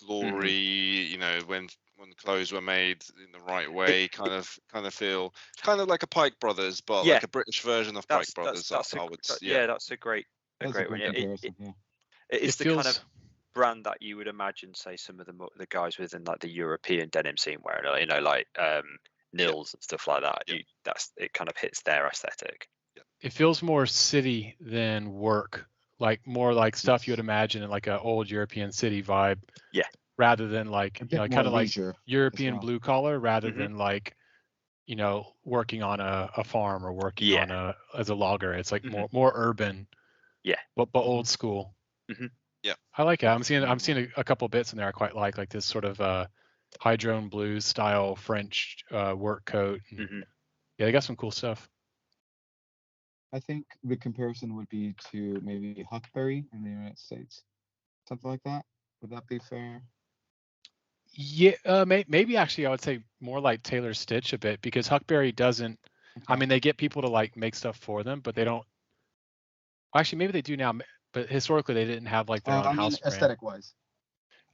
glory, you know, when clothes were made in the right way, kind of feel kind of like a Pike Brothers, but like a British version of Pike Brothers. That's a great one. It's the kind of brand that you would imagine, say, some of the guys within like the European denim scene wearing, you know, like Nils and stuff like that. It kind of hits their aesthetic. It feels more city than work, like more like stuff you would imagine in like an old European city vibe. Yeah. Rather than like, you know, kind of like European blue collar, rather than like, you know, working on a farm or working on as a logger. It's like more urban. Yeah. But old school. Yeah. I like it. I'm seeing a couple bits in there I quite like this sort of hydrone blues style French work coat. And, yeah, they got some cool stuff. I think the comparison would be to maybe Huckberry in the United States, something like that. Would that be fair? Yeah, maybe actually I would say more like Taylor Stitch a bit, because Huckberry doesn't. I mean, they get people to like make stuff for them, but they don't. Actually, maybe they do now, but historically they didn't have like their own house brand. Aesthetic wise.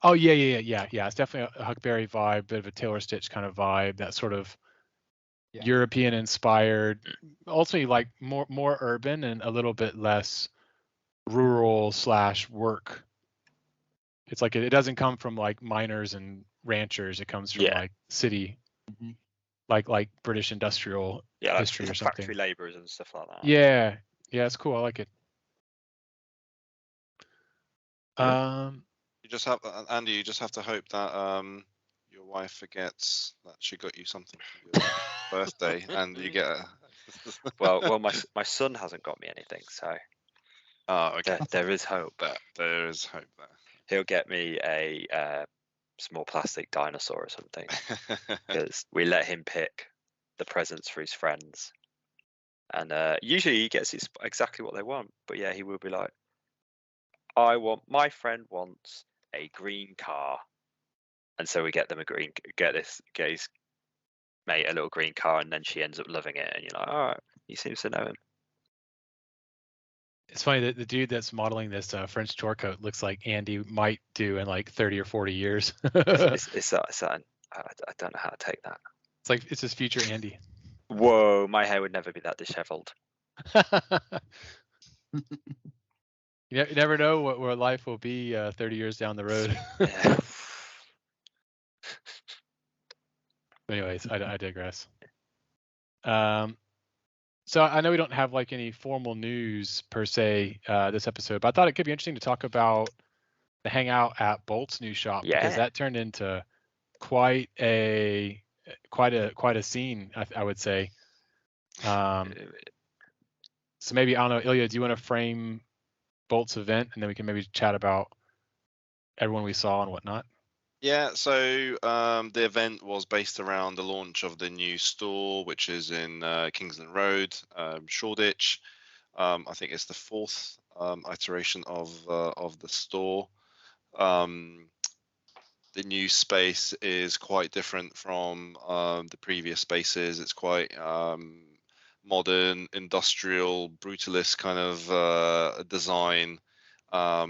Oh yeah. It's definitely a Huckberry vibe, bit of a Taylor Stitch kind of vibe. That sort of European inspired, ultimately like more urban and a little bit less rural / work. It's like it doesn't come from like miners and ranchers. It comes from like city, like British industrial history or something. Factory laborers and stuff like that. Yeah, it's cool. I like it. You just have, Andy. You just have to hope that your wife forgets that she got you something for your birthday, and you get a. well, my son hasn't got me anything, so. Oh, okay. There is hope. There is hope there. He'll get me a small plastic dinosaur or something, because we let him pick the presents for his friends, And usually he gets exactly what they want. But yeah, he will be like, my friend wants a green car. And so we get them get his mate a little green car, and then she ends up loving it. And you're like, all right, he seems to know him. It's funny that the dude that's modeling this French tour coat looks like Andy might do in like 30 or 40 years. It's I don't know how to take that. It's like it's his future Andy. Whoa, my hair would never be that disheveled. You never know where life will be 30 years down the road. Yeah. Anyways, I digress. So I know we don't have like any formal news per se this episode, but I thought it could be interesting to talk about the hangout at Bolt's new shop because that turned into quite a scene, I would say. So maybe, I don't know, Ilya, do you want to frame Bolt's event, and then we can maybe chat about everyone we saw and whatnot? Yeah, so the event was based around the launch of the new store, which is in Kingsland Road, Shoreditch. I think it's the fourth iteration of the store. The new space is quite different from the previous spaces. It's quite modern, industrial, brutalist kind of design. A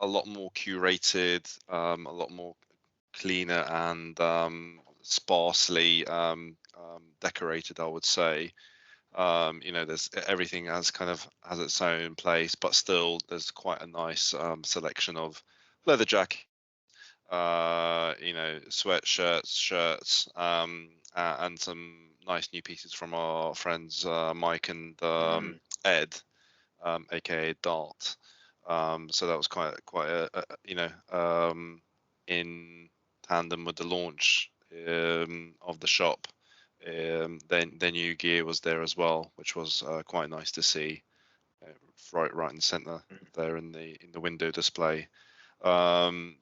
lot more curated, a lot more cleaner and sparsely decorated, I would say. There's everything has its own place, but still there's quite a nice selection of leather jacket, sweatshirts, shirts, and some nice new pieces from our friends Mike and Ed, aka Dart. So that was quite in tandem with the launch of the shop. Then their new gear was there as well, which was quite nice to see, right in the center there in the window display. And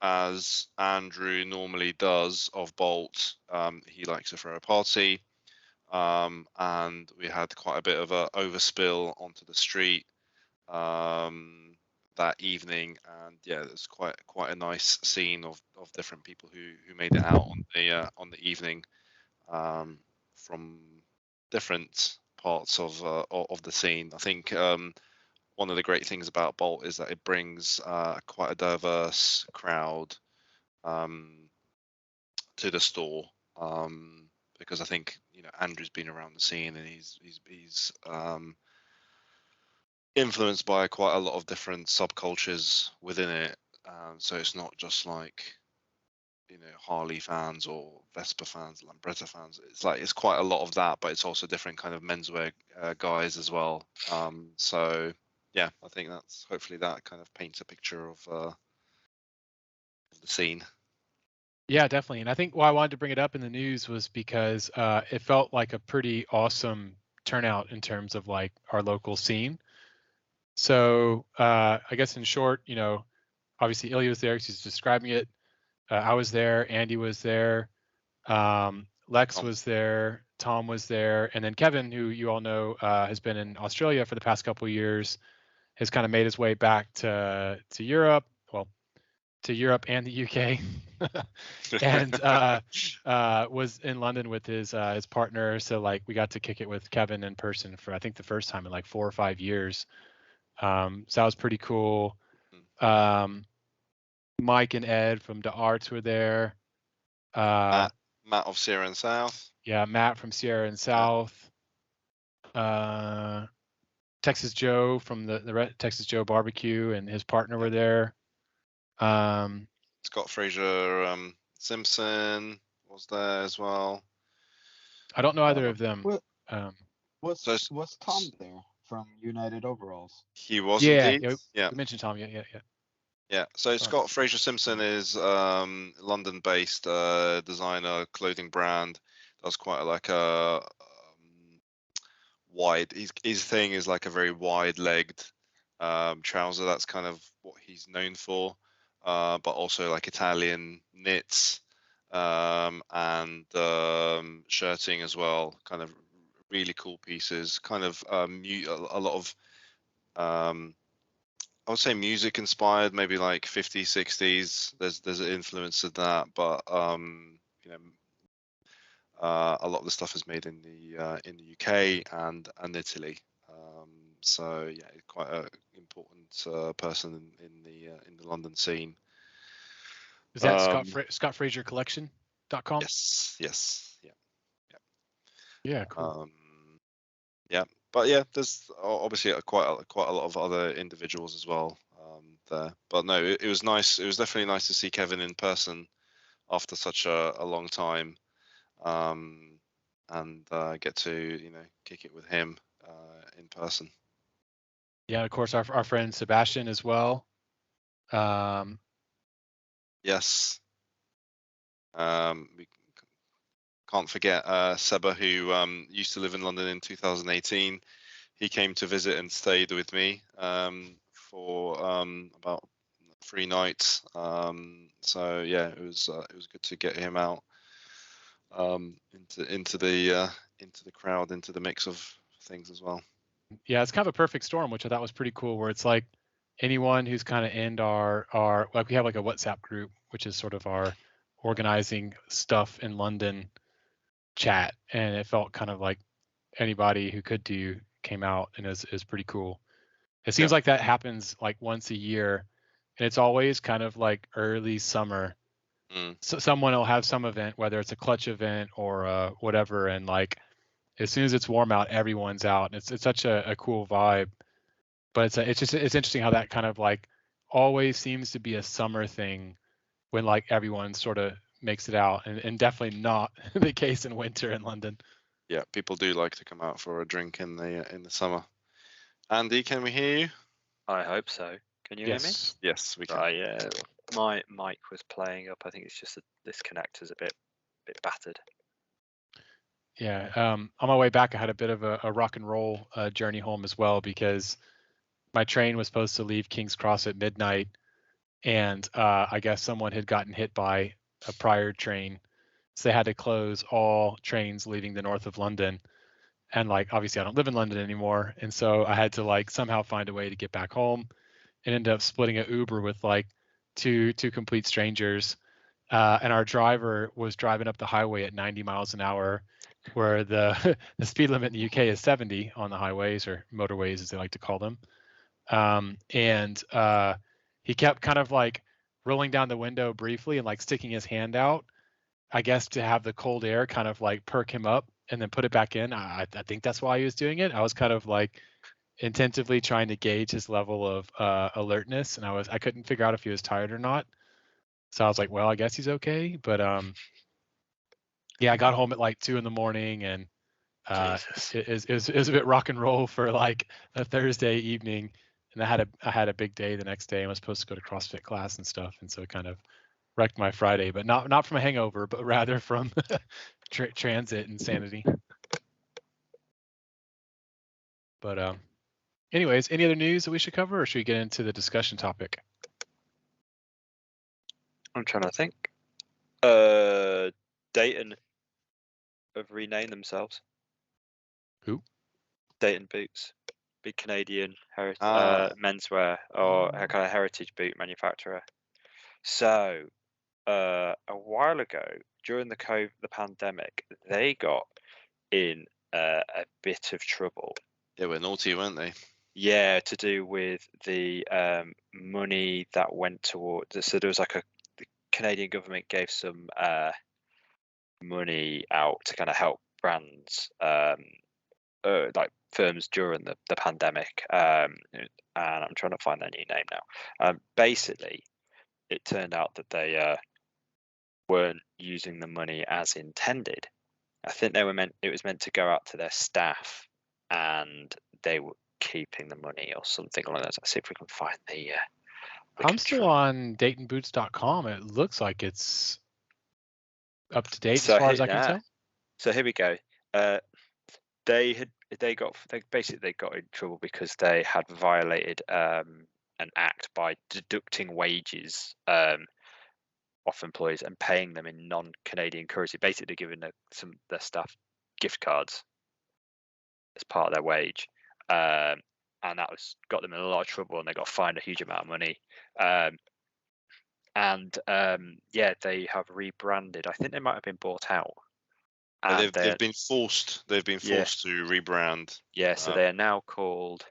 as Andrew normally does of Bolt, he likes to throw a party, and we had quite a bit of a overspill onto the street that evening, and yeah, there's quite a nice scene of different people who made it out on the evening from different parts of the scene. I think one of the great things about Bolt is that it brings quite a diverse crowd to the store, because I think Andrew's been around the scene and he's influenced by quite a lot of different subcultures within it. So it's not just like Harley fans or Vespa fans, Lambretta fans. It's quite a lot of that, but it's also different kind of menswear guys as well. So yeah, I think that's hopefully that kind of paints a picture of the scene. Yeah, definitely. And I think why I wanted to bring it up in the news was because it felt like a pretty awesome turnout in terms of like our local scene. So I guess in short, obviously Ilya was there because he's describing it. I was there. Andy was there. Lex was there. Tom was there. And then Kevin, who you all know has been in Australia for the past couple of years, has kind of made his way back to Europe. Well, to Europe and the UK, and was in London with his partner. So like we got to kick it with Kevin in person for I think the first time in like 4 or 5 years. So that was pretty cool. Mike and Ed from the Arts were there. Matt of Sierra and South. Yeah, Matt from Sierra and South. Texas Joe from the Texas Joe Barbecue and his partner were there. Scott Fraser Simpson was there as well. I don't know either of them. Was Tom there from United Overalls? He was indeed. Yeah. You mentioned Tom. Yeah. Yeah. So Scott Fraser Simpson is London-based designer, clothing brand. Does quite like a wide. His thing is like a very wide-legged trouser. That's kind of what he's known for. But also like Italian knits and shirting as well. Kind of really cool pieces. Kind of a lot of I would say music inspired, maybe like 50s, 60s. There's an influence of that, but you know, a lot of the stuff is made in the UK and Italy. So yeah, quite an important person in the London scene. Is that ScottFrazierCollection.com? Yes, yeah. Yeah, cool. Yeah, but yeah, there's obviously quite a lot of other individuals as well there. But no, it was nice. It was definitely nice to see Kevin in person after such a long time, and get to kick it with him in person. Yeah, of course, our friend Sebastian as well. Yes. We can't forget Seba, who used to live in London in 2018. He came to visit and stayed with me for about 3 nights. So yeah, it was good to get him out into the crowd, into the mix of things as well. Yeah, it's kind of a perfect storm, which I thought was pretty cool. Where it's like anyone who's kind of in our like we have like a WhatsApp group, which is sort of our organizing stuff in London chat, and it felt kind of like anybody who could do came out, and is pretty cool. It seems like that happens like once a year, and it's always kind of like early summer. So someone will have some event, whether it's a clutch event or whatever, and like as soon as it's warm out, everyone's out. And it's such a cool vibe. But it's interesting how that kind of like always seems to be a summer thing when like everyone sort of makes it out, and definitely not the case in winter in London. Yeah, people do like to come out for a drink in the summer. Andy, can we hear you? I hope so. Can you hear me? Yes, we can. Yeah, my mic was playing up. I think it's just that this connector's a bit battered. Yeah. On my way back, I had a bit of a rock and roll journey home as well, because my train was supposed to leave King's Cross at midnight, and I guess someone had gotten hit by a prior train, so they had to close all trains leaving the north of London. And like obviously I don't live in London anymore, and so I had to like somehow find a way to get back home, and ended up splitting an Uber with like two complete strangers. And our driver was driving up the highway at 90 miles an hour, where the the speed limit in the UK is 70 on the highways, or motorways as they like to call them. And he kept kind of like rolling down the window briefly and like sticking his hand out, I guess to have the cold air kind of like perk him up and then put it back in. I think that's why he was doing it. I was kind of like intentively trying to gauge his level of alertness, and I couldn't figure out if he was tired or not. So I was like, well, I guess he's okay. But yeah, I got home at like 2 a.m, and it was a bit rock and roll for like a Thursday evening. And I had a big day the next day. I was supposed to go to CrossFit class and stuff, and so it kind of wrecked my Friday, but not from a hangover, but rather from transit insanity. But anyways, any other news that we should cover, or should we get into the discussion topic? I'm trying to think. Dayton have renamed themselves. Who? Dayton Boots, big Canadian menswear or kind of heritage boot manufacturer. So a while ago, during the pandemic, they got in a bit of trouble. They were naughty, weren't they? Yeah, to do with the money that went towards. So there was like the Canadian government gave some money out to kind of help brands, like firms during the pandemic. And I'm trying to find their new name now. Basically, it turned out that they weren't using the money as intended. I think it was meant to go out to their staff, and they were keeping the money or something like that. Let's see if we can find the. I'm still on DaytonBoots.com. It looks like it's up to date as far as I can tell. So here we go. They basically got in trouble because they had violated an act by deducting wages off employees and paying them in non-Canadian currency, basically giving their staff gift cards. as part of their wage, and that got them in a lot of trouble, and they got fined a huge amount of money. Yeah, they have rebranded. I think they might have been bought out. And they've been forced. They've been Yeah. forced to rebrand. Yeah, so they are now called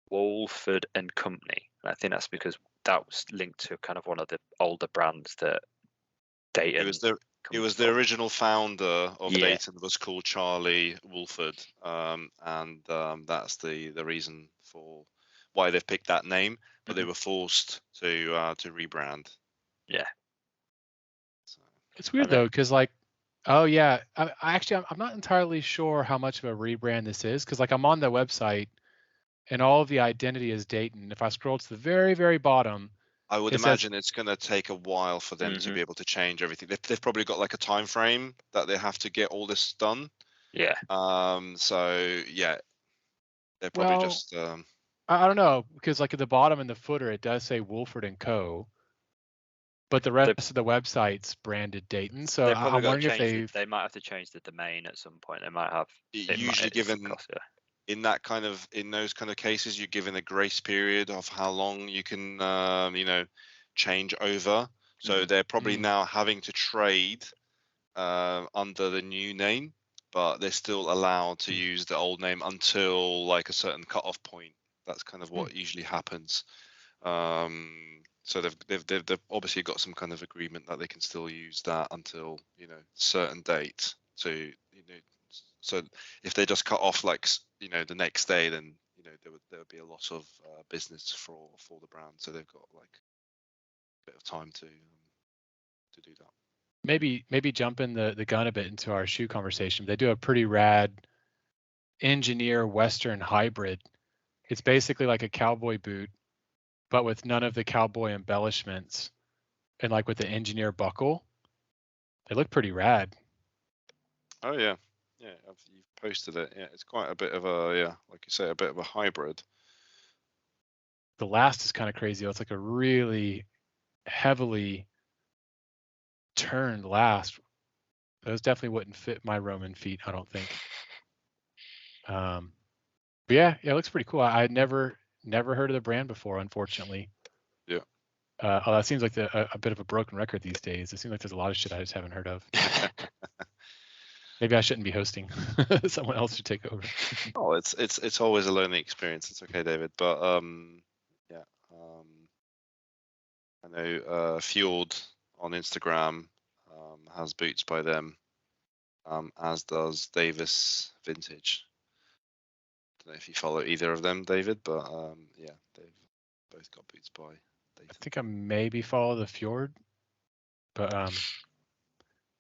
Wolford and Company. And I think that's because that was linked to kind of one of the older brands that Dayton. It was the original founder of Yeah. Dayton was called Charlie Wolford, and that's the reason for why they've picked that name. But they were forced to rebrand. Yeah. So. It's weird though, because like, oh yeah, I'm not entirely sure how much of a rebrand this is, because like I'm on the website and all of the identity is Dayton. If I scroll to the very, very bottom, I would it imagine it's going to take a while for them to be able to change everything. They've probably got like a time frame that they have to get all this done. Yeah. So yeah, they're probably just. I don't know, because like at the bottom in the footer it does say Wolford and Co. But the rest of the website's branded Dayton. So I'm wondering if they might have to change the domain at some point. They might have. Usually in those kind of cases, you're given a grace period of how long you can change over. So they're probably now having to trade under the new name, but they're still allowed to use the old name until like a certain cutoff point. That's kind of what usually happens. So they've obviously got some kind of agreement that they can still use that until certain date. So if they just cut off like the next day, then there would be a loss of business for the brand. So they've got like a bit of time to do that. Maybe jumping the gun a bit into our shoe conversation. They do a pretty rad engineer Western hybrid. It's basically like a cowboy boot, but with none of the cowboy embellishments, and like with the engineer buckle. They look pretty rad. Oh yeah, you've posted it. Yeah, it's quite a bit of like you say, a bit of a hybrid. The last is kind of crazy. It's like a really heavily turned last. Those definitely wouldn't fit my Roman feet, I don't think. But yeah, it looks pretty cool. I had never heard of the brand before, unfortunately. Yeah. That seems like a bit of a broken record these days. It seems like there's a lot of shit I just haven't heard of. Maybe I shouldn't be hosting. Someone else should take over. Oh, it's always a learning experience. It's okay, David. But I know Fjord on Instagram has boots by them, as does Davis Vintage. Don't know if you follow either of them, David, but yeah, they've both got boots by Dayton. I think I maybe follow the Fjord, but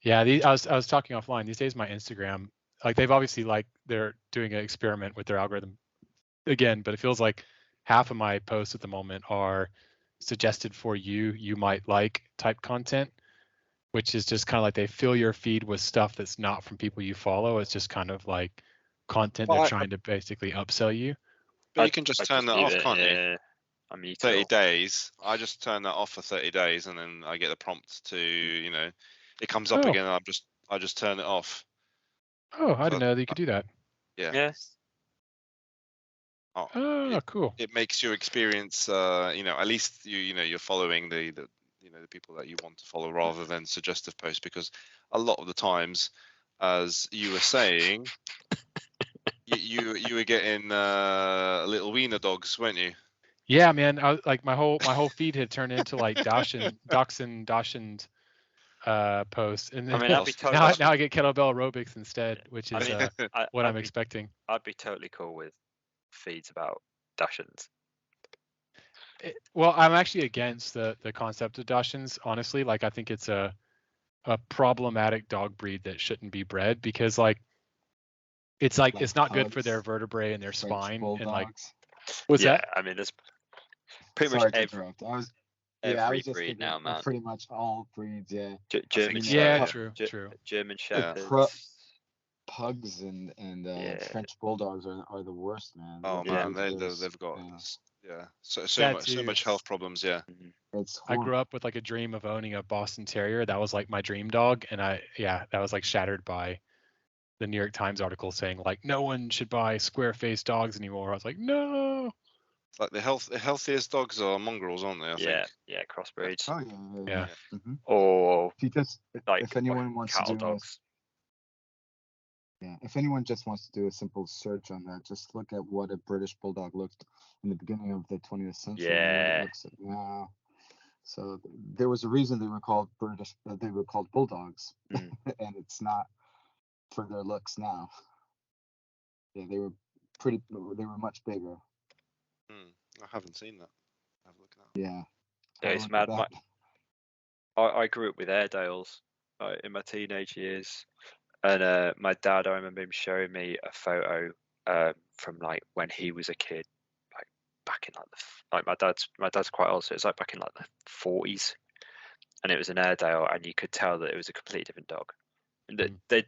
yeah, I was talking offline. These days, my Instagram, like they've obviously they're doing an experiment with their algorithm again, but it feels like half of my posts at the moment are suggested for you might like type content, which is just kind of like they fill your feed with stuff that's not from people you follow. It's just kind of like content they're trying to basically upsell you. But you can just turn that off, can't you? I mean, 30 days. I just turn that off for 30 days, and then I get the prompt to, it comes up again, and I just turn it off. Oh, I didn't know that you could do that. Yeah. Yes. Oh, cool. It makes your experience, at least you're following the people that you want to follow rather than suggestive posts, because a lot of the times, as you were saying, you were getting little wiener dogs, weren't you? Yeah, man. I like my whole feed had turned into like Dachshund posts, and then I mean, now I get kettlebell aerobics instead, which is what I'm expecting. I'd be totally cool with feeds about Dachshunds. Well, I'm actually against the concept of Dachshunds, honestly. Like, I think it's a problematic dog breed that shouldn't be bred, because it's not good for their vertebrae and their spine Bulldogs. and like. What's that? I mean, there's pretty much every breed now, man. Pretty much all breeds, yeah. German Shepherd. True. German Shepherds. Pugs and French Bulldogs are the worst, man. Oh man, they've got so much health problems. Yeah. I grew up with like a dream of owning a Boston Terrier. That was like my dream dog, and that was like shattered by the New York Times article saying like no one should buy square-faced dogs anymore. I was like, no. It's like the healthiest dogs are mongrels, aren't they? I Yeah, think. yeah, crossbreeds. Oh yeah. Yeah. Mm-hmm. Or If you just like if anyone wants to cattle do dogs. if anyone just wants to do a simple search on that, just look at what a British Bulldog looked in the beginning of the 20th century and what Yeah. it looks like now. So there was a reason they were called bulldogs, Mm. and it's not for their looks now. Yeah, they were much bigger. I haven't seen that. Have a look now. Yeah. Yeah, Have a it's look at mad. that. I grew up with Airedales in my teenage years, and my dad, I remember him showing me a photo from like when he was a kid, like back in like my dad's quite old, so it's like back in like the 40s, and it was an Airedale, and you could tell that it was a completely different dog. And they're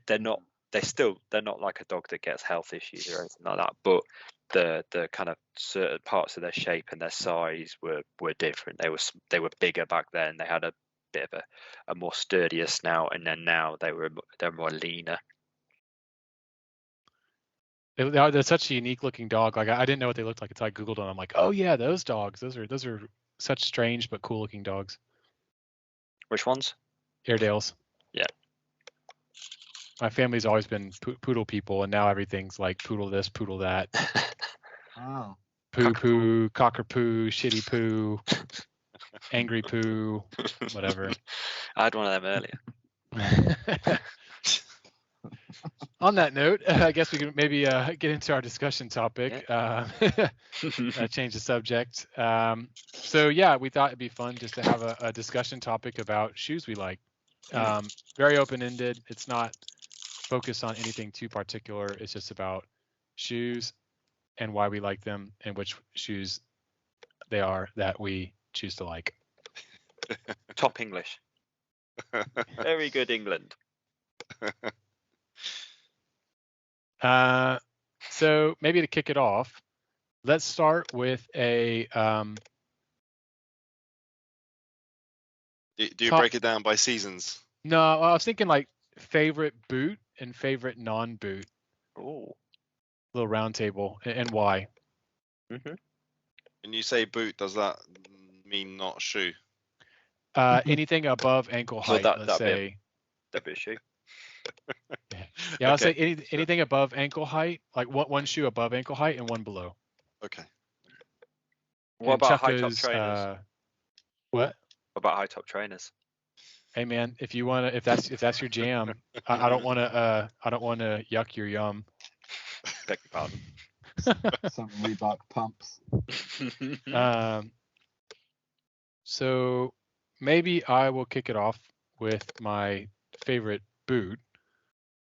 not like a dog that gets health issues or anything like that, but the kind of certain parts of their shape and their size were different. They were bigger back then. They had a bit of a more sturdier snout, and then now they're more leaner. They're such a unique looking dog. Like I didn't know what they looked like until I Googled them. I'm like, oh yeah, those dogs. Those are such strange but cool looking dogs. Which ones? Airedales. Yeah. My family's always been poodle people, and now everything's like poodle this, poodle that. Oh. Poo poo, cocker poo, shitty poo, angry poo, whatever. I had one of them earlier. On that note, I guess we can maybe get into our discussion topic. Change the subject. So yeah, we thought it'd be fun just to have a discussion topic about shoes we like. Very open-ended. It's not focused on anything too particular. It's just about shoes and why we like them and which shoes they are that we choose to like. Top English. Very good England. So maybe to kick it off, let's start with a Do you break it down by seasons? No, I was thinking like favorite boot and favorite non-boot. Oh. Little round table and why. Mm-hmm. When you say boot, does that mean not shoe? Anything above ankle height, let's say. That'd be a shoe. Yeah, I'll say anything above ankle height, like one shoe above ankle height and one below. Okay. What about high top trainers? What? About high top trainers? Hey man, if that's your jam, I don't want to yuck your yum. Beg your pardon. Some Reebok pumps. So maybe I will kick it off with my favorite boot,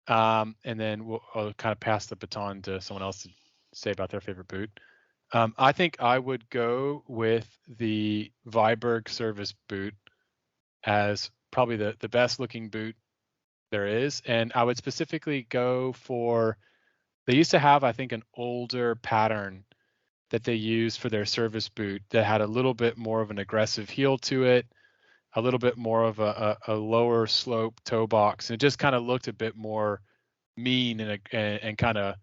and then I'll kind of pass the baton to someone else to say about their favorite boot. I think I would go with the Viberg Service boot as probably the best looking boot there is, and I would specifically go for. They used to have, I think, an older pattern that they used for their service boot that had a little bit more of an aggressive heel to it, a little bit more of a lower slope toe box, and it just kind of looked a bit more mean and kind of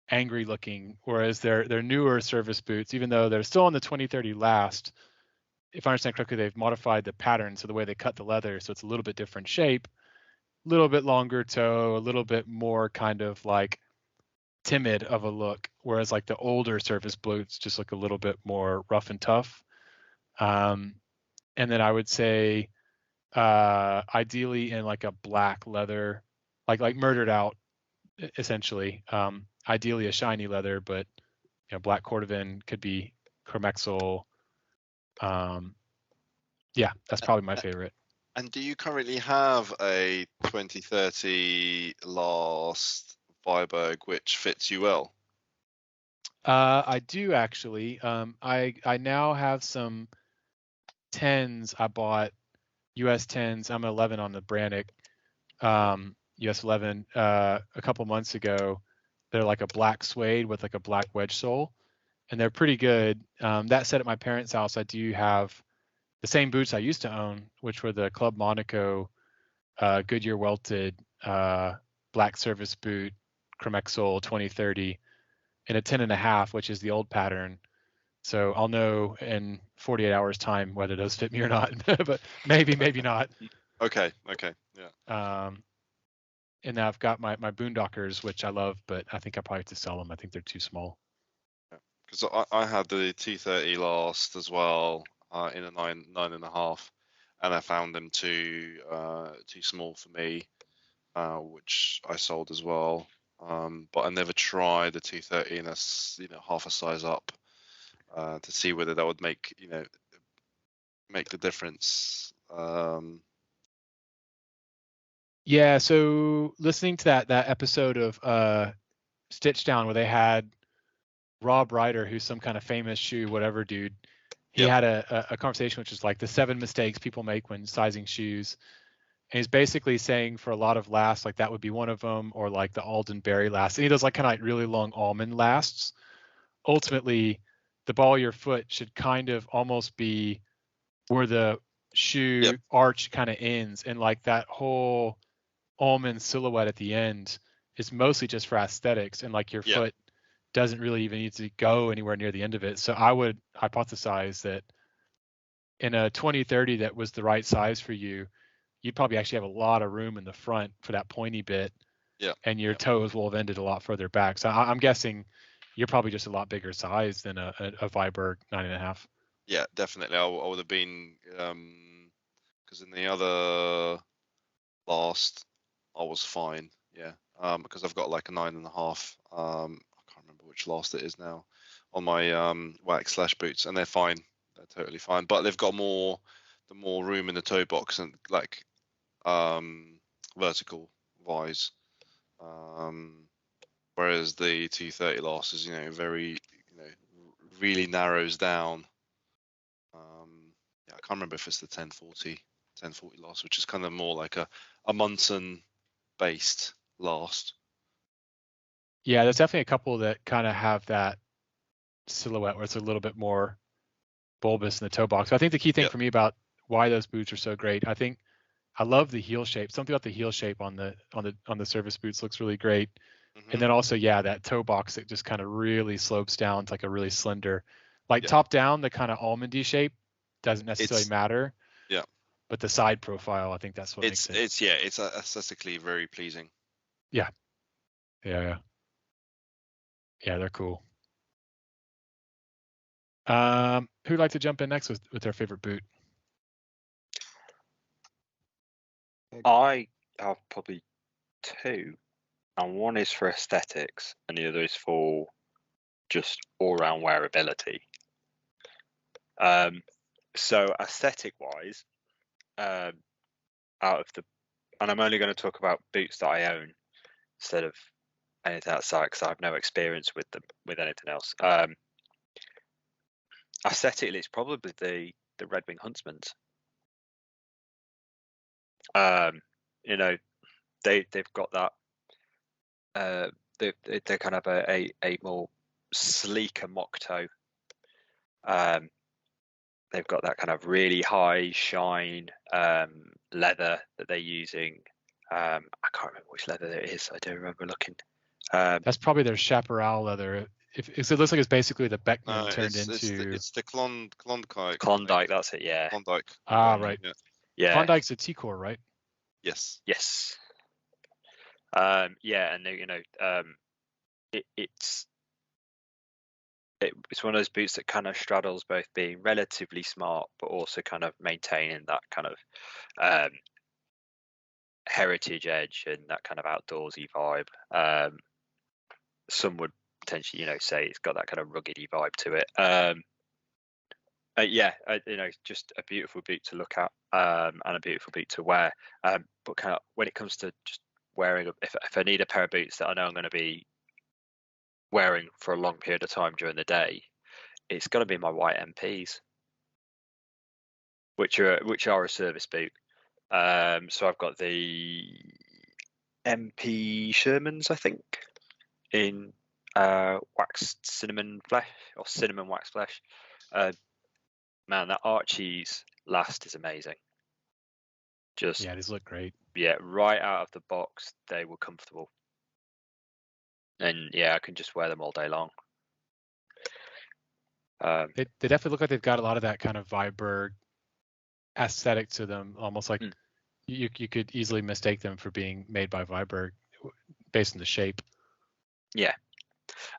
angry looking. Whereas their newer service boots, even though they're still on the 2030 last, if I understand correctly, they've modified the pattern, so the way they cut the leather, so it's a little bit different shape, a little bit longer toe, a little bit more kind of like timid of a look, whereas like the older service boots just look a little bit more rough and tough. And then I would say ideally in like a black leather, like murdered out essentially. Ideally a shiny leather, but black cordovan could be Chromexel. Yeah, that's probably my favorite. And do you currently have a 2030 last Viberg which fits you well? I do actually. I now have some 10s I bought, US 10s. I'm 11 on the Brannick, US 11 a couple months ago. They're like a black suede with like a black wedge sole, and they're pretty good. That said, at my parents' house, I do have the same boots I used to own, which were the Club Monaco Goodyear welted black service boot Chromexol 2030 in a 10.5, which is the old pattern. So I'll know in 48 hours time whether those fit me or not, but maybe not. Okay. Yeah. And I've got my Boondockers, which I love, but I think I probably have to sell them. I think they're too small. Because I had the T30 last as well in a 9.5, and I found them too small for me, which I sold as well. But I never tried the T30 and that's half a size up to see whether that would make the difference. Yeah. So listening to that episode of Stitch Down where they had Rob Ryder, who's some kind of famous shoe whatever dude, he had a conversation which is like the 7 mistakes people make when sizing shoes. And he's basically saying for a lot of lasts, like that would be one of them, or like the Alden Berry last. And he does like kind of like really long almond lasts. Ultimately, the ball of your foot should kind of almost be where the shoe arch kind of ends, and like that whole almond silhouette at the end is mostly just for aesthetics, and like your foot doesn't really even need to go anywhere near the end of it. So I would hypothesize that in a 2030 that was the right size for you, you'd probably actually have a lot of room in the front for that pointy bit. Yeah. And your toes will have ended a lot further back. So I'm guessing you're probably just a lot bigger size than a Viberg 9.5. Yeah, definitely. I would have been because in the other last I was fine. Yeah. Because I've got like a 9.5. I can't remember which last it is now on my wax slash boots, and they're fine. They're totally fine. But they've got more room in the toe box and like vertical wise. Whereas the T30 last is very really narrows down. I can't remember if it's the 1040 last, which is kind of more like a Munson based last. Yeah, there's definitely a couple that kind of have that silhouette where it's a little bit more bulbous in the toe box. So I think the key thing for me about why those boots are so great, I love the heel shape. Something about the heel shape on the service boots looks really great. Mm-hmm. And then also, that toe box that just kind of really slopes down to like a really slender, like top down, the kind of almondy shape doesn't necessarily matter. Yeah. But the side profile, I think that's what makes it. It's aesthetically very pleasing. Yeah. Yeah, they're cool. Who'd like to jump in next with their favorite boot? I have probably two, and one is for aesthetics, and the other is for just all-round wearability. So aesthetic-wise, and I'm only going to talk about boots that I own instead of anything outside because I have no experience with them with anything else. Aesthetically, it's probably the Red Wing Huntsmans. They've got that. They're kind of a more sleeker mock toe. They've got that kind of really high shine leather that they're using. I can't remember which leather it is. I don't remember looking. That's probably their chaparral leather. If it looks like it's basically the Beckman turned into. It's the Klondike. Klondike, that's it. Yeah. Klondike. Right. Yeah. Klondike's a T-core, right? Yes. Yes. And it's one of those boots that kind of straddles both being relatively smart but also kind of maintaining that kind of heritage edge and that kind of outdoorsy vibe. Some would potentially say it's got that kind of ruggedy vibe to it. Just a beautiful boot to look at and a beautiful boot to wear. But kind of when it comes to just wearing, if I need a pair of boots that I know I'm going to be wearing for a long period of time during the day, it's going to be my white MPs, which are a service boot. So I've got the MP Shermans, I think, in waxed cinnamon flesh or cinnamon wax flesh. Man, that Archie's last is amazing. These look great. Yeah, right out of the box, they were comfortable. And yeah, I can just wear them all day long. They definitely look like they've got a lot of that kind of Viberg aesthetic to them, almost like you could easily mistake them for being made by Viberg based on the shape. Yeah,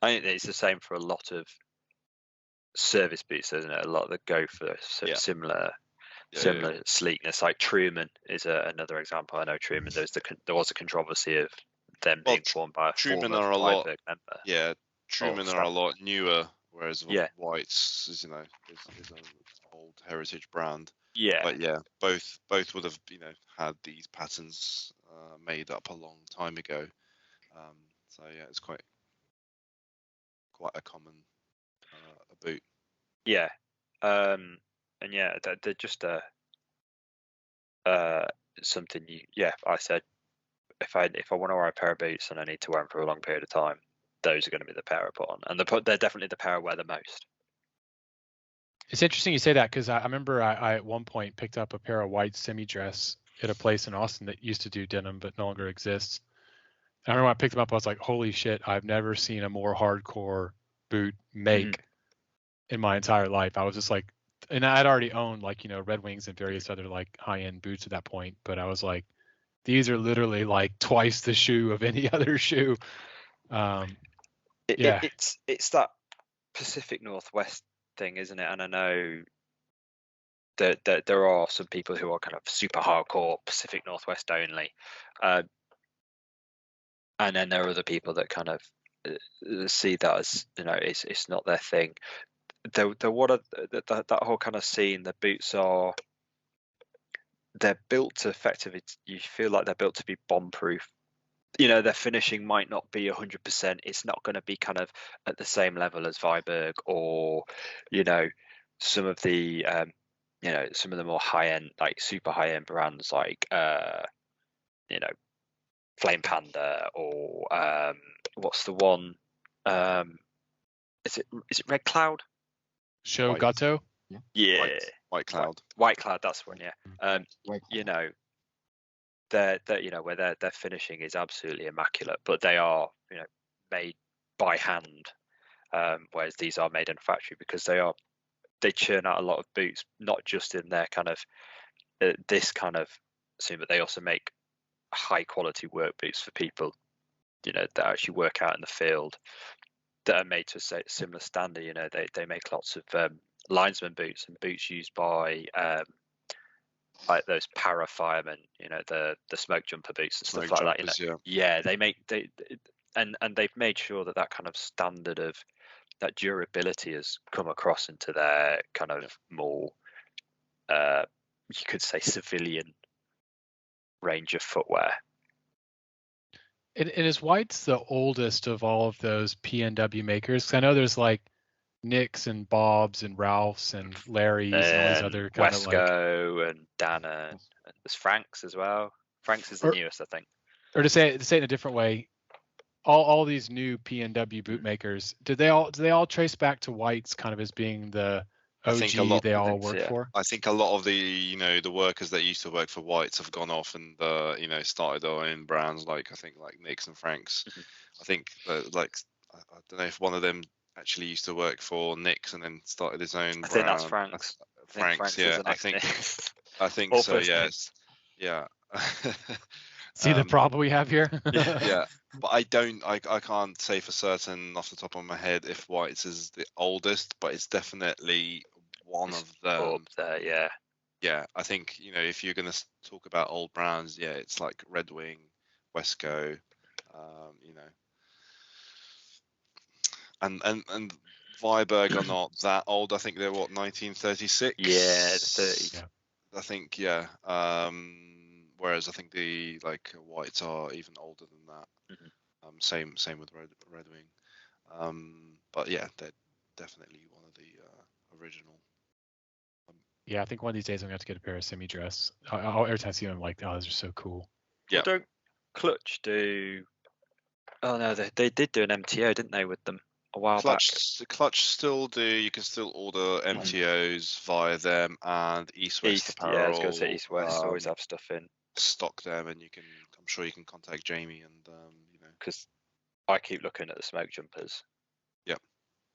I think it's the same for a lot of service boots, isn't it? A lot that go for similar sleekness. Like Truman is another example. I know Truman. There was a controversy of them being formed by a Truman former are a lot. Viberg member. Yeah, Truman are a lot newer, whereas Yeah. White's is an old heritage brand. Yeah. But yeah, both would have had these patterns made up a long time ago. So yeah, it's quite a common boot. Yeah. And yeah, they're just something I said if I want to wear a pair of boots and I need to wear them for a long period of time, those are going to be the pair I put on, and they're definitely the pair I wear the most. It's interesting you say that because I remember I at one point picked up a pair of white semi-dress at a place in Austin that used to do denim but no longer exists. I remember when I picked them up, I was like, holy shit, I've never seen a more hardcore boot make in my entire life. I was just like, and I'd already owned like, Red Wings and various other like high-end boots at that point, but I was like, these are literally like twice the shoe of any other shoe. It's that Pacific Northwest thing, isn't it? And I know that there are some people who are kind of super hardcore Pacific Northwest only, and then there are other people that kind of see that as it's not their thing. That whole kind of scene. The boots they're built to effectively. You feel like they're built to be bomb-proof. Their finishing might not be 100%. It's not going to be kind of at the same level as Viberg or, some of the, some of the more high-end, like super high-end brands like, Flame Panda or what's the one? Is it Red Cloud? Show Gato? Yeah. White Cloud. White Cloud, that's one, yeah. Where their finishing is absolutely immaculate, but they are made by hand, whereas these are made in a factory because they churn out a lot of boots, not just in their kind of this kind of scene, but they also make high quality work boots for people that actually work out in the field that are made to a similar standard. They make lots of linesman boots and boots used by like those para firemen, the smoke jumper boots and stuff like that. And they've made sure that kind of standard of that durability has come across into their kind of more, you could say, civilian range of footwear. And is White's the oldest of all of those PNW makers? Because I know there's like Nick's and Bob's and Ralph's and Larry's and all these other kind of like Wesco and Dana. And there's Frank's as well. Frank's is the newest, I think. Or to say it in a different way, all these new PNW boot makers, do they all trace back to White's kind of as being the OG they all work for? I think a lot of the the workers that used to work for White's have gone off and started their own brands, like I think like Nick's and Frank's. I think like I don't know if one of them actually used to work for Nick's and then started his own brand. I think that's Frank's. Frank's, yeah. I think so. Yes. Yeah. See the problem we have here? Yeah, but I can't say for certain off the top of my head if White's is the oldest, but it's definitely one of them. Up there, yeah. Yeah, I think if you're gonna talk about old brands, yeah, it's like Red Wing, Wesco, and Viberg are not that old. I think they're 1936. Yeah, the 30s. Yeah. I think whereas I think the Whites are even older than that. Same with Red Wing. But yeah, they're definitely one of the original. Yeah, I think one of these days I'm gonna have to get a pair of semi-dress. Every time I see them, I'm like, oh, those are so cool. Yeah. Well, don't Clutch do? Oh no, they did do an MTO, didn't they, with them a while back? Clutch still do. You can still order MTOs via them, and East West Apparel. Yeah, I was going to say East West always have stuff in. Stock them, and I'm sure you can contact Jamie and because I keep looking at the smoke jumpers,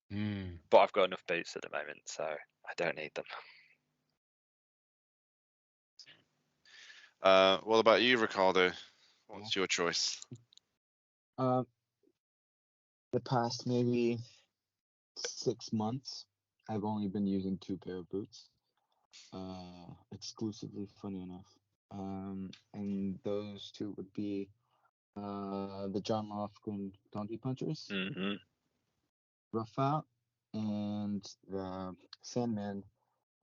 Mm. but I've got enough boots at the moment, so I don't need them. What about you, Ricardo? What's your choice? The past maybe 6 months, I've only been using 2 pair of boots, exclusively. Funny enough, and those 2 would be the John Lofgren Donkey Punchers, Mm-hmm. Rough Out, and the Sandman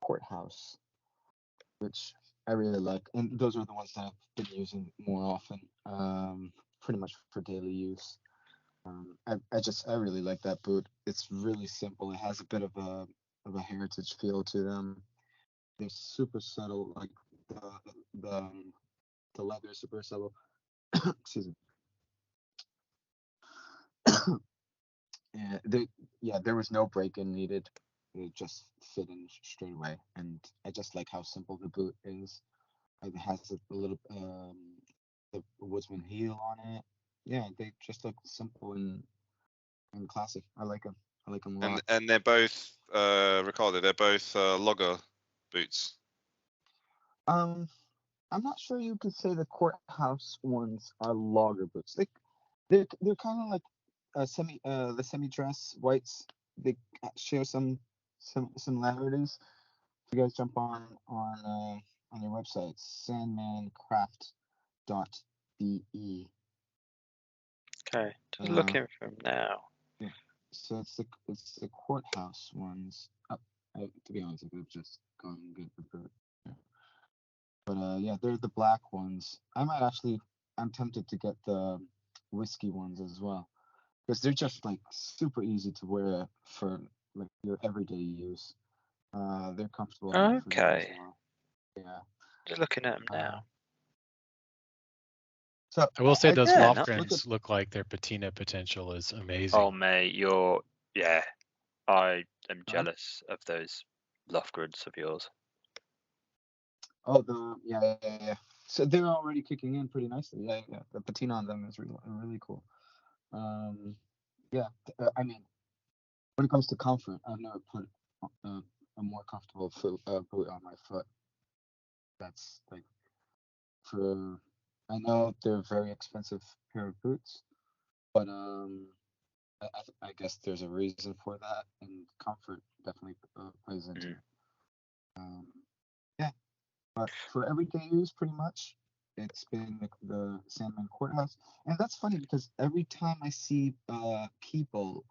Courthouse, which I really like. And those are the ones that I've been using more often, pretty much for daily use. I really like that boot. It's really simple. It has a bit of a heritage feel to them. They're super subtle, like the leather is super subtle. Excuse me. There was no break-in needed. It just fit in straight away, and I just like how simple the boot is. It has a little the woodsman heel on it. Yeah, they just look simple and classic. I like them. I like them a lot. And they're both Ricardo. They're both logger boots. I'm not sure you could say the courthouse ones are logger boots. They're kind of like the semi-dress whites. They share some similarities. If you guys jump on your website, sandmancraft.be. Okay, just looking for them now. Yeah. So it's the courthouse ones. To be honest, I could have just gone and get the boot. Yeah. But yeah, they're the black ones. I'm tempted to get the whiskey ones as well, because they're just like super easy to wear for like your everyday use. They're comfortable enough for that as Okay, well. Yeah. just looking at them now. So I will say those yeah, Lofgrens look like their patina potential is amazing. Oh mate, I am jealous of those Lofgrens of yours. yeah. So they're already kicking in pretty nicely. Yeah. The patina on them is really cool. Yeah. I mean, when it comes to comfort, I've never put a more comfortable boot on my foot. That's like I know they're a very expensive pair of boots, but I guess there's a reason for that, and comfort definitely plays into it. Yeah, but for everyday use, pretty much, it's been the Sandman Courthouse, and that's funny because every time I see people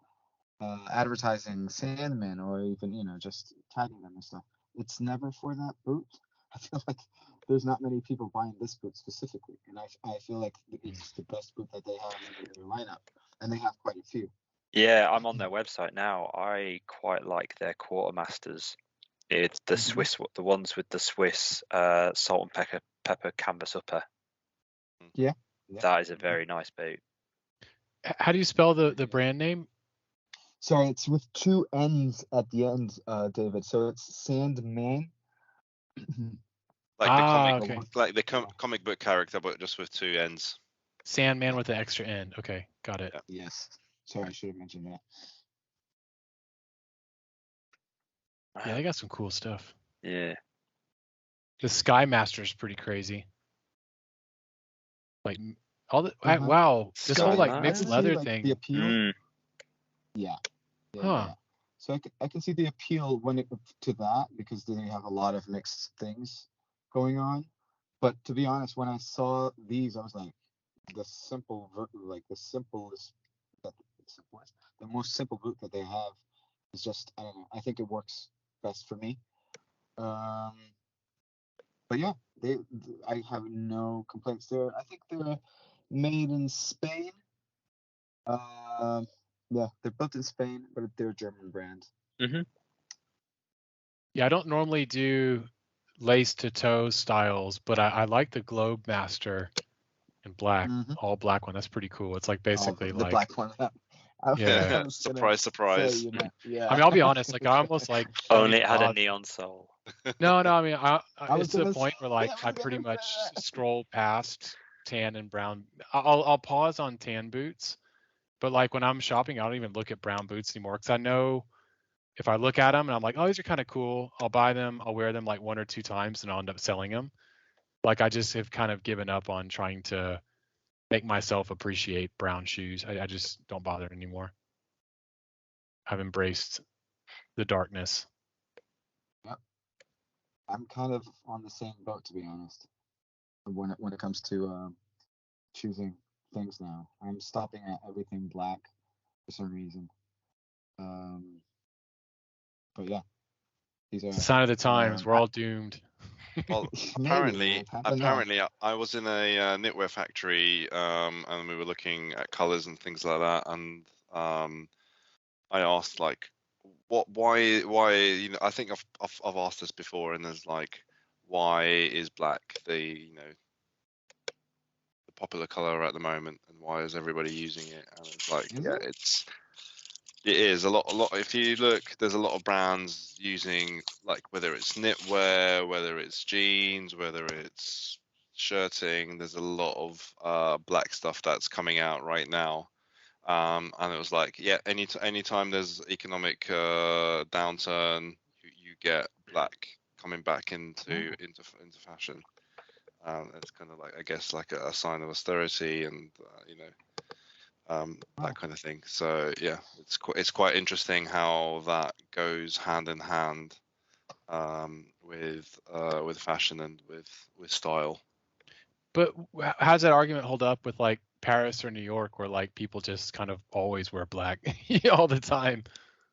advertising Sandman or even just tagging them and stuff, it's never for that boot. I feel like there's not many people buying this boot specifically, and I feel like it's the best boot that they have in their lineup, and they have quite a few. Yeah, I'm on their website now. I quite like their quartermasters. It's the Swiss, the ones with the Swiss salt and pepper canvas upper. Yeah. That is a very nice boot. How do you spell the brand name? Sorry, it's with 2 N's at the end, David. So it's Sandman. Like the comic book character, but just with 2 N's. Sandman with the extra N. Okay, got it. Yes. Sorry, I should have mentioned that. Yeah, they got some cool stuff. Yeah. The Sky Master is pretty crazy. Like all the wow, this whole like mixed leather thing. The appeal. Yeah. Huh. So I can see the appeal to that, because they have a lot of mixed things going on. But to be honest, when I saw these, I was like, the most simple boot that they have is just, I don't know. I think it works best for me. But yeah, I have no complaints there. I think they're made in Spain. Yeah, they're built in Spain, but they're a German brand. Mm-hmm. Yeah, I don't normally do lace to toe styles, but I like the Globe Master in black, all black one. That's pretty cool. It's like basically the black one. Yeah. Surprise. Yeah. I mean, I'll be honest. Like, I almost like only it had a neon sole. No. I mean, it's to the point where like I pretty much scroll past tan and brown. I'll pause on tan boots, But like when I'm shopping, I don't even look at brown boots anymore because I know if I look at them and I'm like, oh, these are kind of cool, I'll buy them, I'll wear them like 1 or 2 times and I'll end up selling them. Like I just have kind of given up on trying to make myself appreciate brown shoes. I just don't bother anymore. I've embraced the darkness. Yep. I'm kind of on the same boat, to be honest. When it comes to choosing things now, I'm stopping at everything black for some reason. But yeah, these It's the are sign of the times. We're all doomed. Well, maybe I've had enough. apparently, I was in a knitwear factory, and we were looking at colors and things like that, and I asked like, why, you know, I think I've asked this before, and there's like, why is black the popular color at the moment, and why is everybody using it? And it's like, Is yeah, it? it is a lot. If you look, there's a lot of brands using, like, whether it's knitwear, whether it's jeans, whether it's shirting. There's a lot of black stuff that's coming out right now. And it was like, yeah, anytime there's economic downturn, you get black coming back into fashion. It's kind of like, I guess, like a sign of austerity, and you know, that kind of thing. So yeah, it's quite interesting how that goes hand in hand with fashion and with style. But how does that argument hold up with like Paris or New York, where like people just kind of always wear black all the time?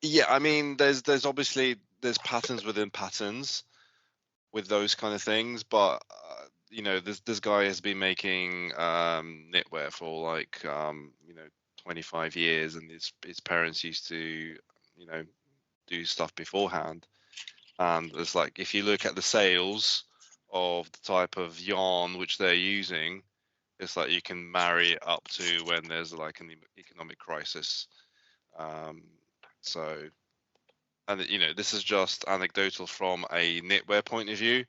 Yeah, I mean, there's obviously there's patterns within patterns with those kind of things, but you know, this guy has been making knitwear for like you know, 25 years, and his parents used to, you know, do stuff beforehand. And it's like, if you look at the sales of the type of yarn which they're using, it's like you can marry it up to when there's like an economic crisis. So, and you know, this is just anecdotal from a knitwear point of view,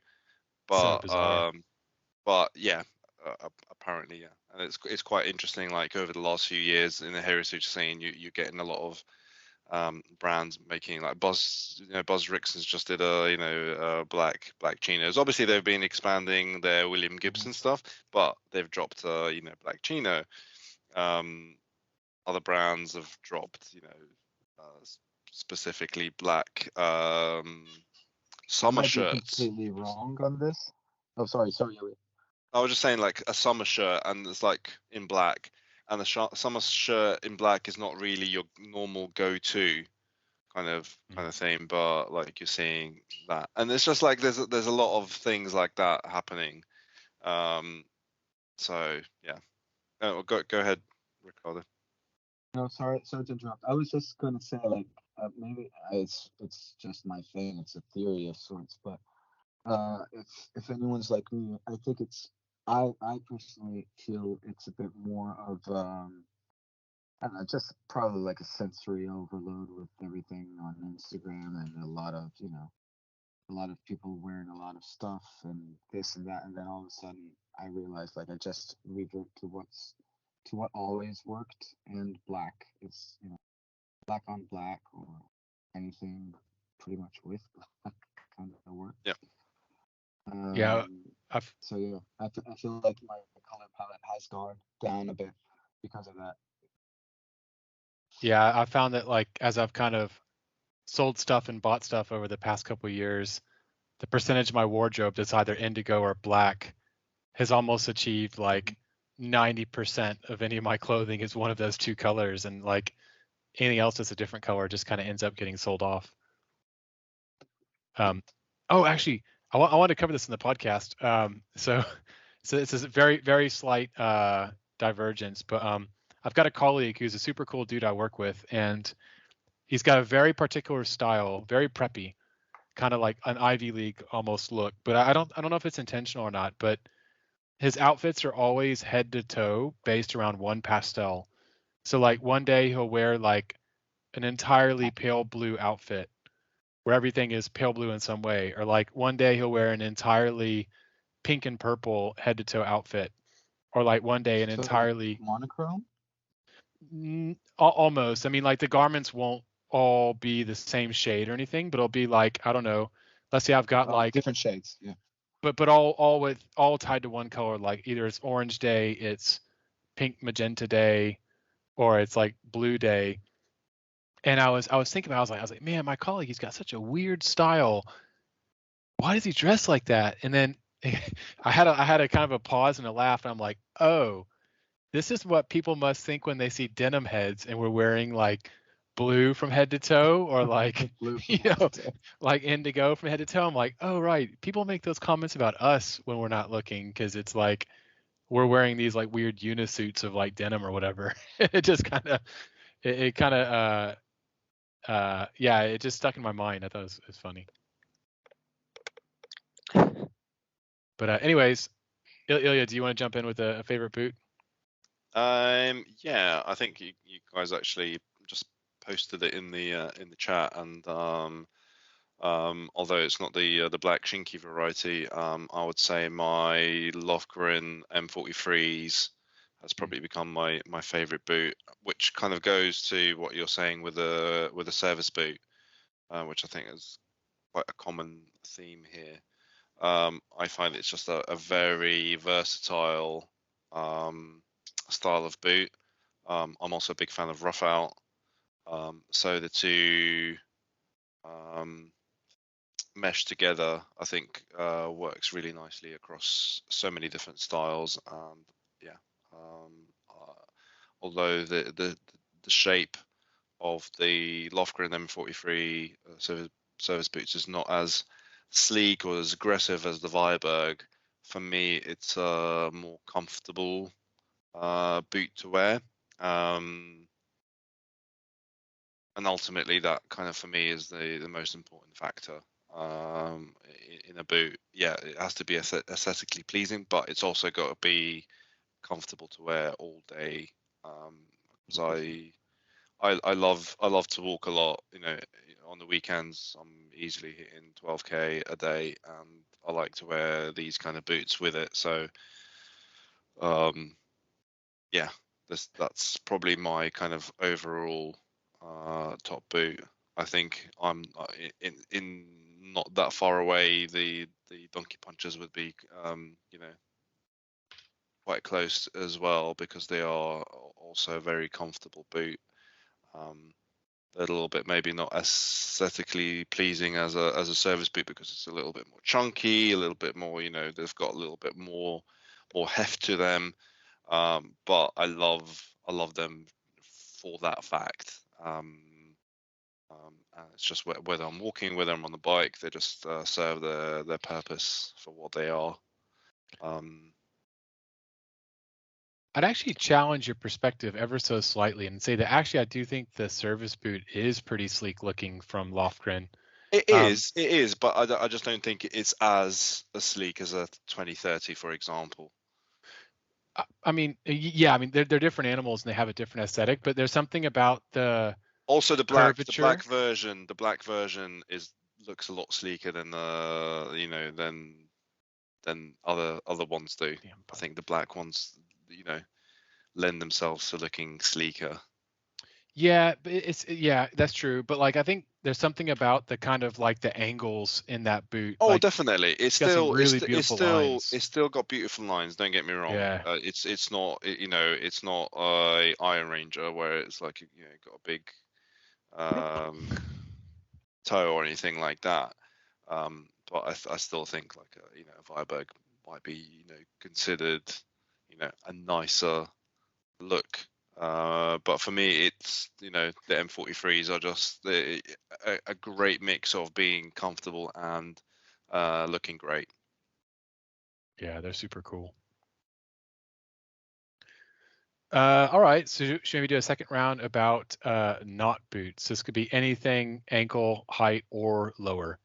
So but bizarre. yeah, apparently, yeah, and it's quite interesting. Like, over the last few years in the heritage scene, you're getting a lot of brands making, like, Buzz Rickson's just did a black chinos. Obviously, they've been expanding their William Gibson stuff, but they've dropped black chino. Other brands have dropped specifically black I summer might be shirts. completely wrong on this. Oh, sorry, Yuri. I was just saying, like, a summer shirt, and it's like in black, and the summer shirt in black is not really your normal go-to kind of thing, but like, you're seeing that, and it's just like there's a lot of things like that happening. So yeah, go ahead, Ricardo. No, sorry to interrupt. I was just gonna say, like, maybe it's just my thing. It's a theory of sorts, but if anyone's like me, I think I personally feel it's a bit more of I don't know, just probably like a sensory overload with everything on Instagram, and a lot of people wearing a lot of stuff and this and that, and then all of a sudden I realized, like, I just revert to what always worked, and black is, black on black, or anything pretty much with black kind of work. Yeah. Yeah, So yeah, I feel like my color palette has gone down a bit because of that. yeah, I found that like as I've kind of sold stuff and bought stuff over the past couple of years, the percentage of my wardrobe that's either indigo or black has almost achieved like 90% of any of my clothing is one of those two colors, and like anything else that's a different color just kind of ends up getting sold off. Oh, actually, I want to cover this in the podcast. So this is a very, very slight divergence, but I've got a colleague who's a super cool dude I work with, and he's got a very particular style, very preppy, kind of like an Ivy League almost look. But I don't know if it's intentional or not, but his outfits are always head to toe based around one pastel. So like one day he'll wear like an entirely pale blue outfit where everything is pale blue in some way, or like one day he'll wear an entirely pink and purple head to toe outfit, or like one day an So entirely monochrome. Almost. I mean, like the garments won't all be the same shade or anything, but it'll be like, I don't know. Let's say I've got like different shades. Yeah. but all tied to one color. Like either it's orange day, it's pink magenta day, or it's like blue day. And I was thinking about, I was like, man, my colleague, he's got such a weird style. Why does he dress like that? And then I had a kind of a pause and a laugh, and I'm like, oh, this is what people must think when they see Denimheads and we're wearing like blue from head to toe, or like Blue you from head know, to toe. like indigo from head to toe. I'm like, oh right, people make those comments about us when we're not looking, because it's like we're wearing these like weird unisuits of like denim or whatever. It just kind of it kind of yeah, it just stuck in my mind. I thought it was funny. But anyways, Ilya, do you want to jump in with a favorite boot? Yeah, I think you guys actually just posted it in the chat, and although it's not the black shinky variety, I would say my Lofgren M43s has probably become my favorite boot, which kind of goes to what you're saying with a service boot, which I think is quite a common theme here. I find it's just a very versatile style of boot. I'm also a big fan of rough out. So the two mesh together, I think, works really nicely across so many different styles. And yeah, although the shape of the Lofgren M43 service boots is not as sleek or as aggressive as the Viberg, for me it's a more comfortable boot to wear. And ultimately that kind of for me is the most important factor in a boot. Yeah, it has to be aesthetically pleasing, but it's also got to be comfortable to wear all day. Because I love to walk a lot. You know, on the weekends I'm easily hitting 12k a day, and I like to wear these kind of boots with it. So, yeah, that's probably my kind of overall top boot. I think I'm in not that far away. The Donkey Punchers would be, quite close as well, because they are also a very comfortable boot. They're a little bit maybe not aesthetically pleasing as a service boot, because it's a little bit more chunky, a little bit more, they've got a little bit more heft to them. But I love them for that fact. And it's just whether I'm walking, whether I'm on the bike, they just serve their purpose for what they are. I'd actually challenge your perspective ever so slightly and say that actually I do think the service boot is pretty sleek looking from Lofgren. It is, but I just don't think it's as sleek as a 2030, for example. I mean, yeah, I mean they're different animals and they have a different aesthetic, but there's something about the also the black curvature. the black version looks a lot sleeker than than other ones do. I think the black ones, lend themselves to looking sleeker. Yeah, but yeah, that's true. But like I think there's something about the kind of like the angles in that boot. Oh, like, it's got some still really it's beautiful still lines. it's still got beautiful lines. Don't get me wrong. Yeah. It's not it's not a Iron Ranger where it's like got a big toe or anything like that. But I still think like a Viberg might be considered a nicer look. But for me, it's the M43s are just a great mix of being comfortable and looking great. Yeah, they're super cool. All right, so should we do a second round about not boots? This could be anything, ankle height or lower.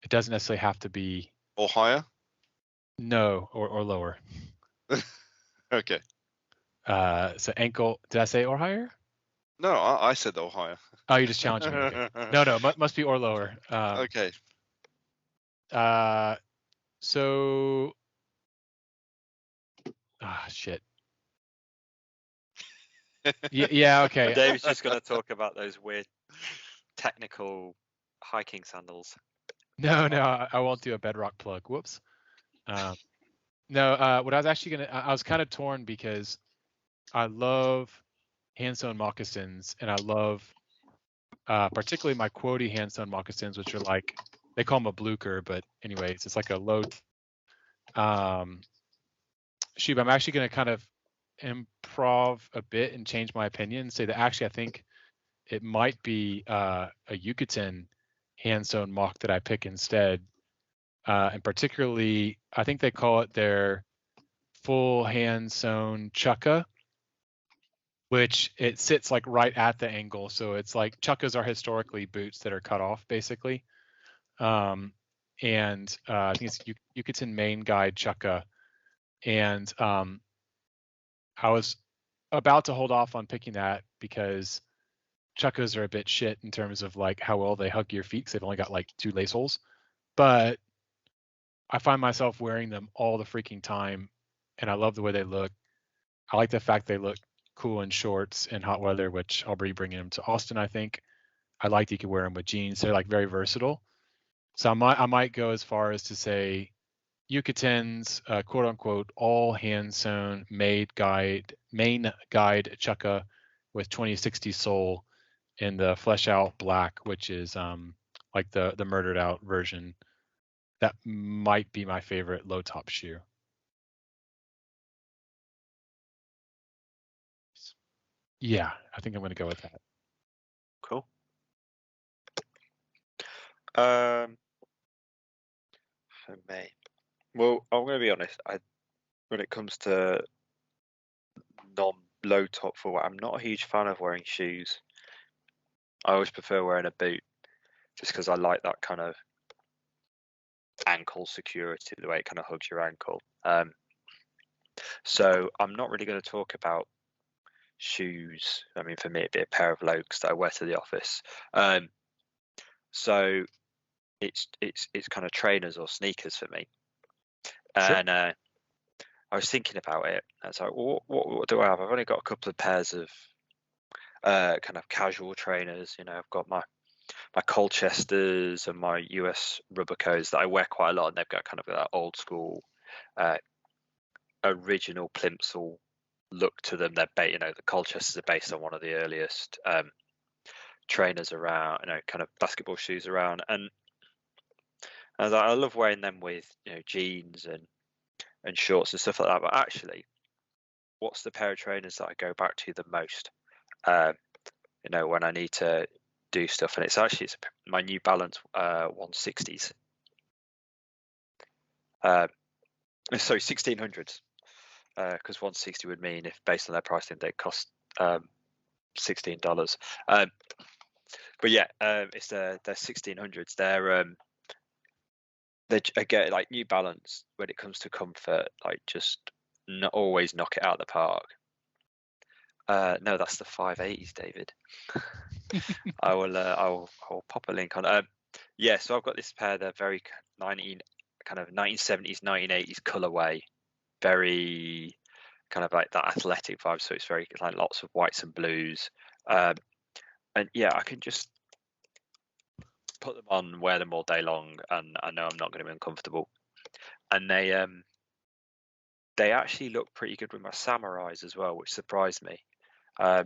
It doesn't necessarily have to be Or higher. No, or lower. Okay. So ankle, did I say or higher? No, I said or higher. Oh, you just challenging me. Okay. No, must be or lower. Okay. So, shit. Yeah, okay. David's just going to talk about those weird technical hiking sandals. No, I won't do a bedrock plug. Whoops. No, what I was actually I was kind of torn because I love hand-sewn moccasins, and I love particularly my quotey hand-sewn moccasins, which are like, they call them a blucher, but anyways, it's like a low shoe. But I'm actually going to kind of improv a bit and change my opinion and say that actually I think it might be a Yucatan hand-sewn mock that I pick instead. And particularly, I think they call it their full hand-sewn chukka, which it sits like right at the ankle. So it's like, chukkas are historically boots that are cut off, basically. And I think it's Yucatan Main Guide chukka. And I was about to hold off on picking that because chukkas are a bit shit in terms of like how well they hug your feet, because they've only got like 2 lace holes. But I find myself wearing them all the freaking time, and I love the way they look. I like the fact they look cool in shorts in hot weather, which I'll be bringing them to Austin, I think. I like that you can wear them with jeans. They're like very versatile. So I might go as far as to say Yucatan's quote unquote all hand sewn main guide chukka with 2060 sole in the flesh out black, which is like the murdered out version. That might be my favorite low top shoe. Yeah, I think I'm going to go with that. Cool. For me, well, I'm going to be honest. When it comes to non-low top footwear, I'm not a huge fan of wearing shoes. I always prefer wearing a boot, just because I like that kind of ankle security, the way it kind of hugs your ankle. So I'm not really going to talk about shoes. I mean, for me, it'd be a pair of Lokes that I wear to the office. So it's kind of trainers or sneakers for me. Sure. And I was thinking about it. I was like, what do I have? I've only got a couple of pairs of kind of casual trainers. You know, I've got my Colchesters and my US Rubbercoats that I wear quite a lot, and they've got kind of that old school, original plimsoll look to them. They're the Colchesters are based on one of the earliest trainers around, kind of basketball shoes around, and I love wearing them with jeans and shorts and stuff like that. But actually, what's the pair of trainers that I go back to the most? When I need to do stuff, and it's my New Balance 160s. Sorry, 1600s. Because 160 would mean, if based on their pricing, they cost $16. But yeah, it's they're 1600s. They again, like New Balance, when it comes to comfort, like just not always knock it out of the park. No, that's the 580s, David. I will pop a link on. Yeah, so I've got this pair. They're very 1970s, 1980s colorway. Very kind of like that athletic vibe, so it's very like lots of whites and blues, and yeah, I can just put them on, wear them all day long, and I know I'm not going to be uncomfortable. And they actually look pretty good with my Samurais as well, which surprised me. I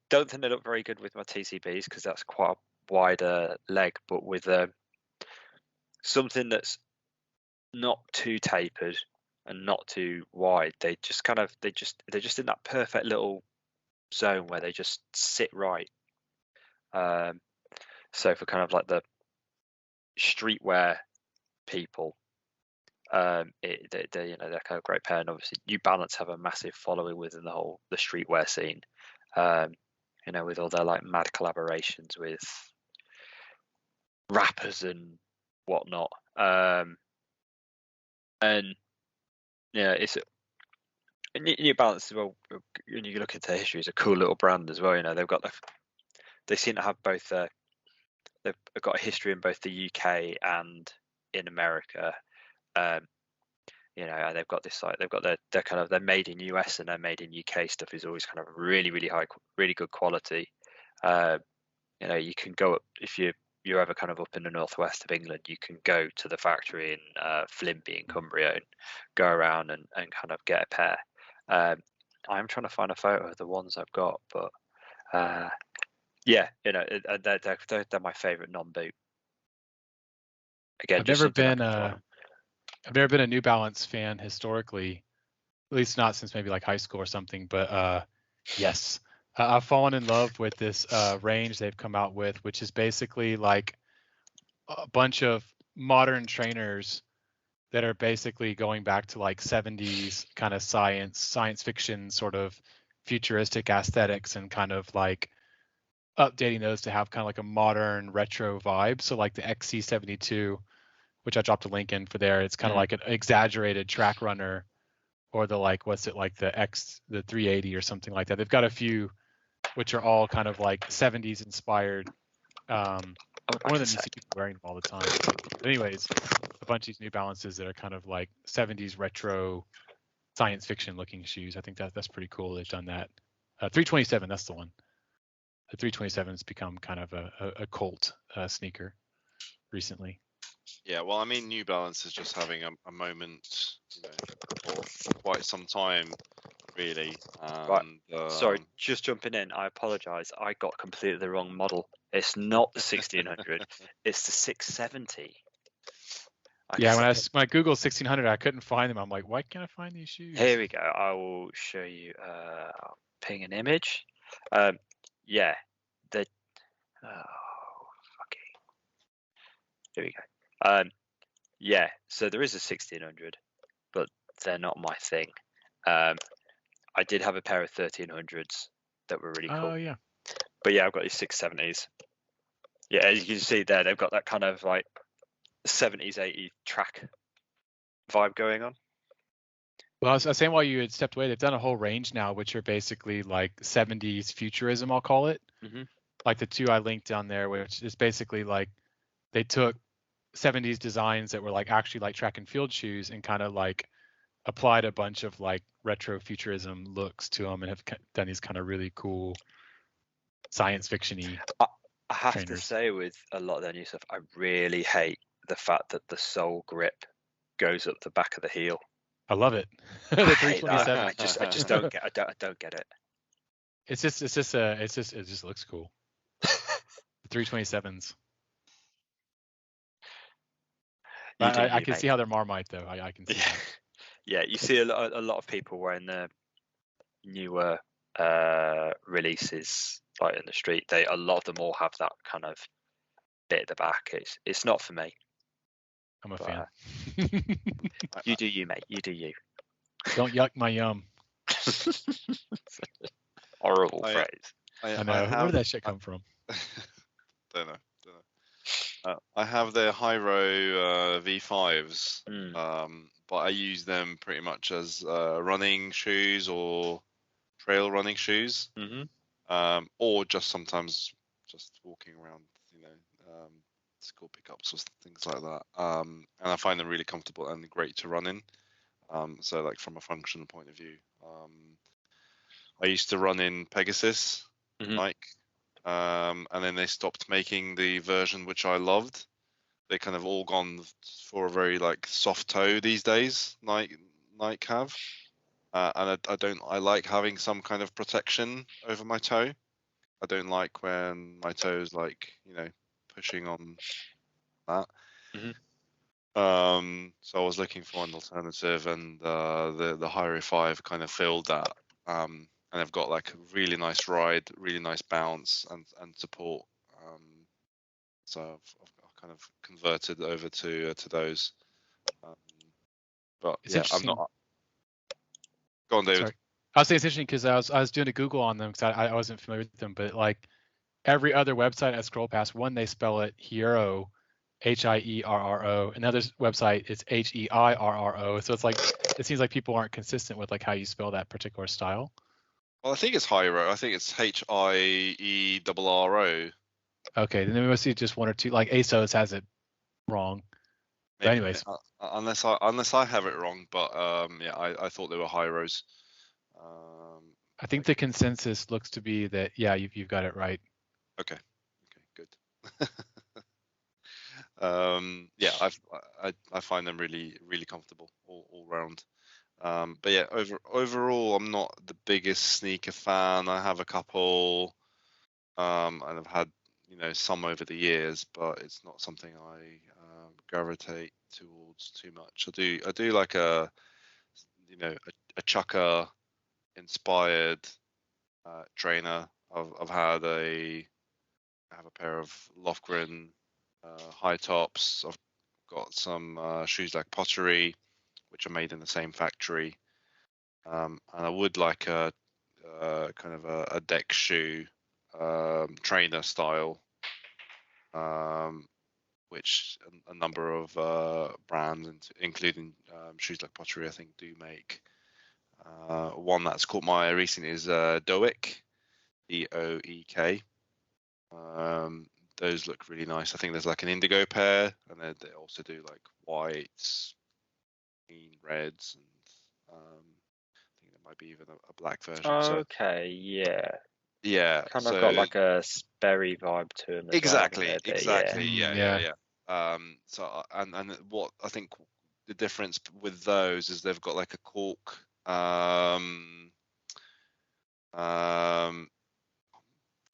don't think they look very good with my TCBs because that's quite a wider leg, but with something that's not too tapered and not too wide, they're just in that perfect little zone where they just sit right. So for kind of like the streetwear people, they're kind of a great pair. And obviously New Balance have a massive following within the streetwear scene, with all their like mad collaborations with rappers and whatnot. And yeah, New Balance as well. When you look into their history, it's a cool little brand as well. They seem to have both. They've got a history in both the UK and in America. you know, and they've got this like they've got their kind of their made in US and their made in UK stuff is always kind of really really good quality. You know, you can go up if you're ever kind of up in the northwest of England, you can go to the factory in Flimby in Cumbria and go around and kind of get a pair. I'm trying to find a photo of the ones I've got, but yeah, you know, they're my favourite non-boot. Again, I've just never something I been can throw on. I've never been a New Balance fan historically, at least not since maybe like high school or something. But yes, I've fallen in love with this range they've come out with, which is basically like a bunch of modern trainers that are basically going back to like 70s kind of science fiction sort of futuristic aesthetics and kind of like updating those to have kind of like a modern retro vibe. So like the XC72, which I dropped a link in for there, it's kind of like an exaggerated track runner, or the like what's it like the 380 or something like that. They've got a few which are all kind of like 70s inspired. One of them you see people wearing them all the time. But anyways, a bunch of these New Balances that are kind of like 70s retro science fiction looking shoes. I think that's pretty cool. They've done that. 327, that's the one. The 327 has become kind of a cult sneaker recently. Yeah, well, I mean, New Balance is just having a moment, you know, for quite some time, really. Right. Sorry, just jumping in. I apologise. I got completely the wrong model. It's not the 1600. It's the 670. Yeah, when I Googled 1600, I couldn't find them. I'm like, why can't I find these shoes? Here we go. I will show you. I'll ping an image. Yeah, the. Oh, fucking. Here we go. Yeah, so there is a 1600, but they're not my thing. I did have a pair of 1300s that were really cool. Oh yeah. But yeah, I've got these 670s. Yeah, as you can see there, they've got that kind of like 70s, 80s track vibe going on. Well, I was saying while you had stepped away, they've done a whole range now, which are basically like 70s futurism, I'll call it. Mm-hmm. Like the two I linked down there, which is basically like they took 70s designs that were like actually like track and field shoes and kind of like applied a bunch of like retro futurism looks to them and have done these kind of really cool science fiction-y I have trainers. to say, with a lot of their new stuff, I really hate the fact that the sole grip goes up the back of the heel. I love it. The 327. I just don't get. I don't get it. It just looks cool. The 327s. I can see how they're Marmite though. I can see. Yeah. Yeah, you see a lot of people wearing the newer releases like in the street. A lot of them all have that kind of bit at the back. It's not for me. I'm a fan. You do you, mate. You do you. Don't yuck my yum. Horrible phrase. I know. Where did that shit come from? Don't know. I have the Hyro V5s, but I use them pretty much as running shoes or trail running shoes, or just sometimes just walking around, you know, school pickups or things like that. And I find them really comfortable and great to run in. So like from a functional point of view, I used to run in Pegasus, Nike. And then they stopped making the version which I loved. They kind of all gone for a very like soft toe these days. Nike have, and I like having some kind of protection over my toe. I don't like when my toes like, you know, pushing on that. So I was looking for an alternative, and the Hyro 5 kind of filled that. And I've got like a really nice ride, really nice bounce and support. So I've kind of converted over to those. But it's yeah, I'm not. Go on, David. Sorry. I'll say it's interesting because I was doing a Google on them because I wasn't familiar with them, but like every other website I scroll past, one they spell it Hierro, Hierro. Another website it's Heirro. So it's like it seems like people aren't consistent with like how you spell that particular style. Well, I think it's Hyro. I think it's Hieerro. Okay, then there must be just one or two. Like ASOS has it wrong. But anyways, unless I have it wrong, but yeah, I thought they were Hyros. I think the consensus looks to be that yeah, you've got it right. Okay, good. Yeah, I find them really comfortable all round. But yeah, overall, I'm not the biggest sneaker fan. I have a couple, and I've had some over the years, but it's not something I gravitate towards too much. I do like a Chukka inspired trainer. I have a pair of Lofgren high tops. I've got some shoes like Pottery, which are made in the same factory. And I would like a kind of a deck shoe trainer style, which a number of brands, including shoes like Pottery, I think do make. One that's caught my eye recently is Doek, Doek. Those look really nice. I think there's like an indigo pair, and they also do like whites, green, reds, and I think there might be even a black version. Okay, yeah. Yeah. Kind of got like a Sperry vibe to him as exactly, well. exactly. Yeah. Yeah. So and what I think the difference with those is they've got like a cork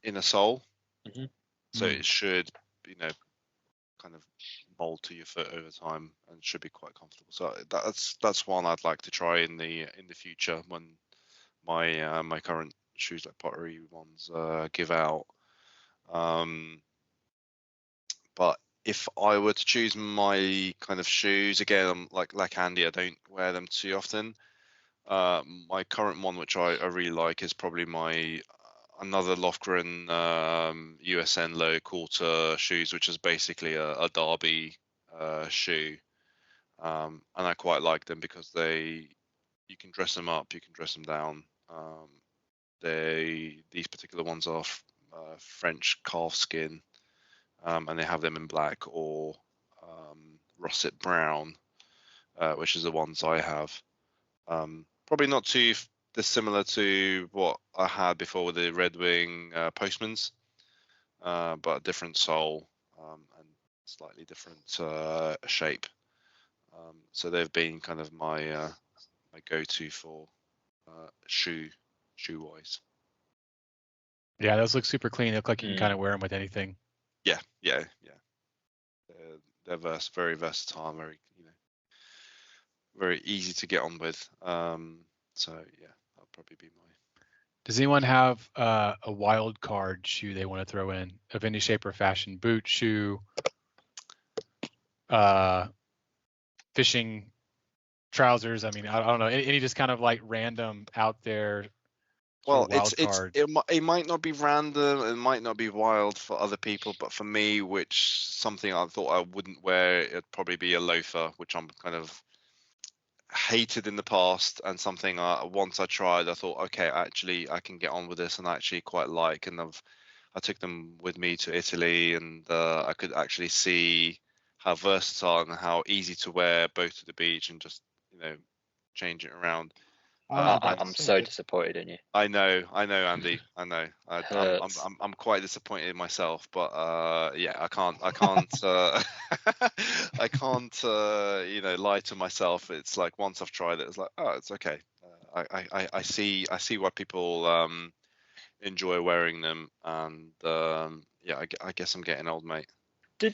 inner sole. Mm-hmm. So it should, kind of mold to your foot over time and should be quite comfortable. So that's one I'd like to try in the future when my current shoes like Pottery ones give out. But if I were to choose my kind of shoes, again, I'm like Andy, I don't wear them too often. My current one, which I really like, is probably my another Lofgren USN low quarter shoes, which is basically a derby shoe, and I quite like them because you can dress them up, you can dress them down. These particular ones are French calf skin, and they have them in black or russet brown, which is the ones I have. Probably not too dissimilar to what I had before with the Red Wing Postmans, but a different sole and slightly different shape. So they've been kind of my go-to for shoe wise. Yeah, those look super clean. They look like you can kind of wear them with anything. Yeah. They're very versatile, very easy to get on with. So yeah, that'll probably be my. Does anyone have a wild card shoe they want to throw in of any shape or fashion? Boot, shoe, fishing trousers. I mean, I don't know. Any just kind of like random out there. Well, card. it might not be random, it might not be wild for other people, but for me, which something I thought I wouldn't wear, it'd probably be a loafer, which I'm kind of hated in the past, and something once I tried, I thought, okay, actually I can get on with this, and I actually quite like, and I took them with me to Italy, and I could actually see how versatile and how easy to wear both to the beach and just change it around. I'm so disappointed in you. I know, Andy. I know. I'm quite disappointed in myself, but yeah, I can't I can't lie to myself. It's like once I've tried it, it's like, oh, it's okay. I see why people enjoy wearing them, and yeah, I guess I'm getting old, mate. Did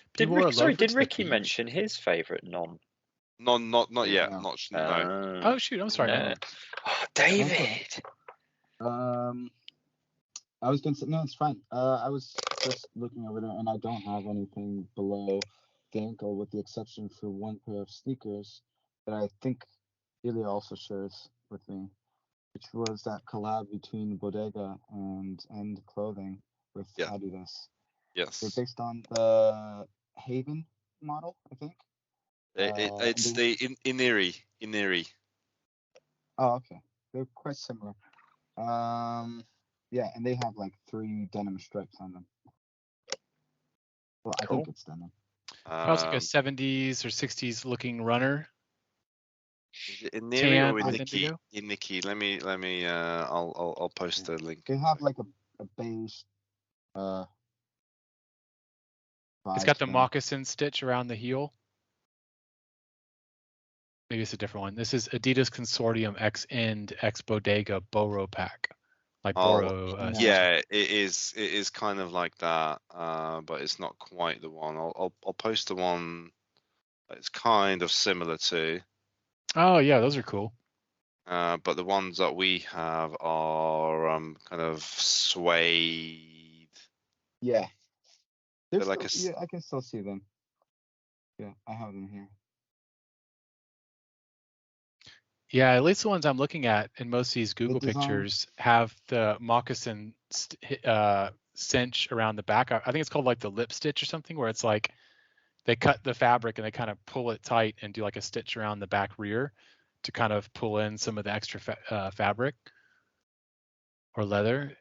Ricky mention his favourite non? Not yet. No. No. Oh shoot! I'm sorry. No. Oh, David. I was gonna say no, it's fine. I was just looking over there, and I don't have anything below the ankle, with the exception for one pair of sneakers that I think Ilya also shares with me, which was that collab between Bodega and Clothing with Adidas. Yes. They're based on the Haven model, I think. It's the Iniri. Oh, okay. They're quite similar. Yeah, and they have like 3 denim stripes on them. Well, I think it's denim. Oh, it's like a 70s or 60s looking runner. Is it in Neri Tan or in with Nikki? indigo? In Nikki, let me. I'll post the link. They have like a beige. It's vibe got to the them. moccasin stitch around the heel. Maybe it's a different one. This is Adidas Consortium X End X Bodega Boro pack. Like Boro. no. Yeah, it is. It is kind of like that, but it's not quite the one. I'll post the one that it's kind of similar to. Oh yeah, those are cool. But the ones that we have are kind of suede. Yeah. They're They're like still, yeah, I can still see them. Yeah, I have them here. Yeah, at least the ones I'm looking at in most of these Google design- pictures have the moccasin cinch around the back. I think it's called like the lip stitch or something, where it's like they cut the fabric and they kind of pull it tight and do like a stitch around the back rear to kind of pull in some of the extra fabric or leather.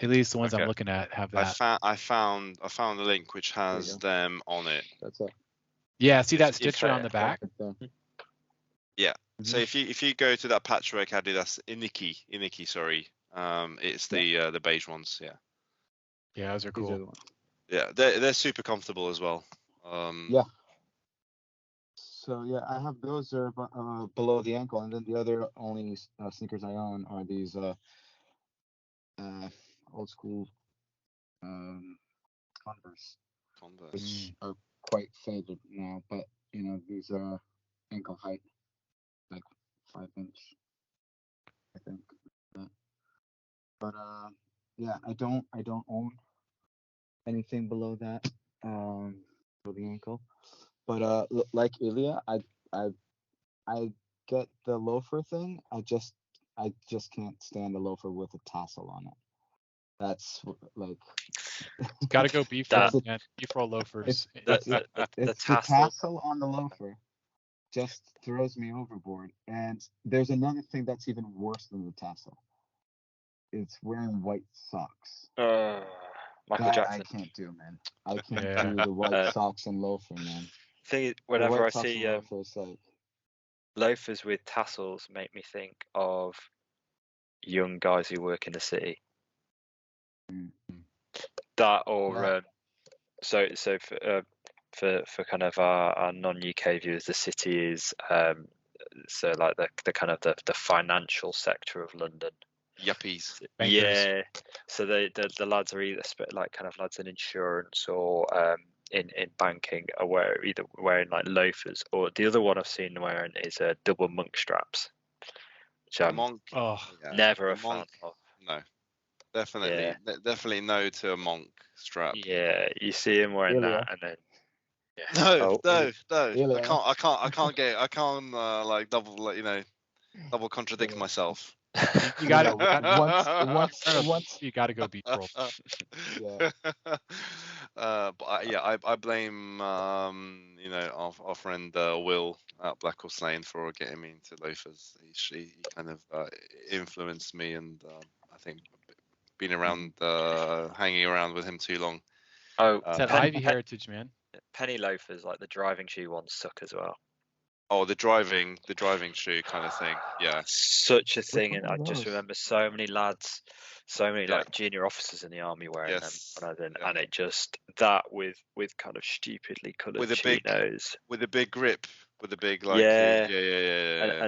At least the ones I'm Okay. looking at have I that. found the link which has go. them on it. That's it. Yeah, see that if stitch I- around the back? Yeah. Mhm. So if you go to that patchwork Adidas Iniki, sorry, it's the beige ones. Yeah. Yeah, those are These are cool. the ones. Yeah, they're super comfortable as well. Yeah. So yeah, I have those are below the ankle, and then the other only sneakers I own are these old school Converse, Converse. which are quite faded now. But these are ankle height, like 5 inch, I think. But yeah, I don't own anything below that, below the ankle. But like Ilya, I get the loafer thing. I just can't stand the loafer with a tassel on it. That's like Got to go beef That- roll, man. Beef roll loafers. The it's the tassel. tassel on the loafer just throws me overboard. And there's another thing that's even worse than the tassel. It's wearing white socks. Michael That Jackson. I can't do, man. I can't Yeah. do the white socks and loafer, man. Thing is, The whenever I white socks see and loafer, it's like, loafers with tassels, make me think of young guys who work in the city. Mm. That or Yeah. so for kind of our non-UK viewers, the city is so like the kind of the financial sector of London. Yuppies. Bankers. Yeah. So the lads are either like kind of lads in insurance or in banking are either wearing like loafers, or the other one I've seen wearing is double monk straps, which I'm Monk. Oh, Yeah. never the a fan monk. of. No. Definitely. Definitely no to a monk strap. Yeah, you see him wearing Ilya. that, and then No. Ilya. I can't like double contradict Ilya. myself. you got Once You got to go beef roll. Yeah. But I blame our friend Will at Blackhorse Lane for getting me into loafers. He kind of influenced me, and I think been around hanging around with him too long. Oh, It's that Pen- Ivy heritage, man. penny loafers, like the driving shoe ones, suck as well. Oh, the driving shoe kind of thing. Yeah. Such a thing, one and are I just those? remember so many lads, so many Yeah. like junior officers in the army wearing Yes. them when I was in, Yeah. and it just that with kind of stupidly coloured With a big- chinos, With a big grip, with a big like Yeah. yeah.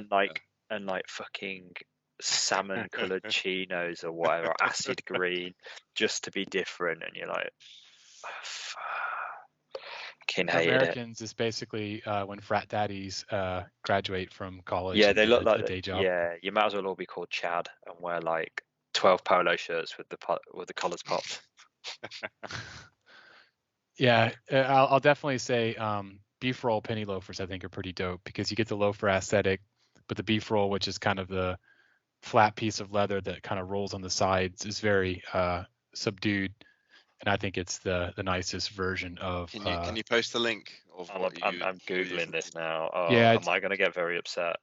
and like fucking salmon coloured chinos or whatever, acid green, just to be different, and you're like, fucking For hated it. Americans, it's basically when frat daddies graduate from college. Yeah, and they get look a like day job. Yeah, you might as well all be called Chad and wear like 12 polo shirts with the collars popped. Yeah, I'll definitely say beef roll penny loafers I think are pretty dope because you get the loafer aesthetic, but the beef roll, which is kind of the flat piece of leather that kind of rolls on the sides, is very subdued, and I think it's the nicest version of. Can you post the link of I'm what I'm googling this now. Oh, Yeah, am I gonna get very upset?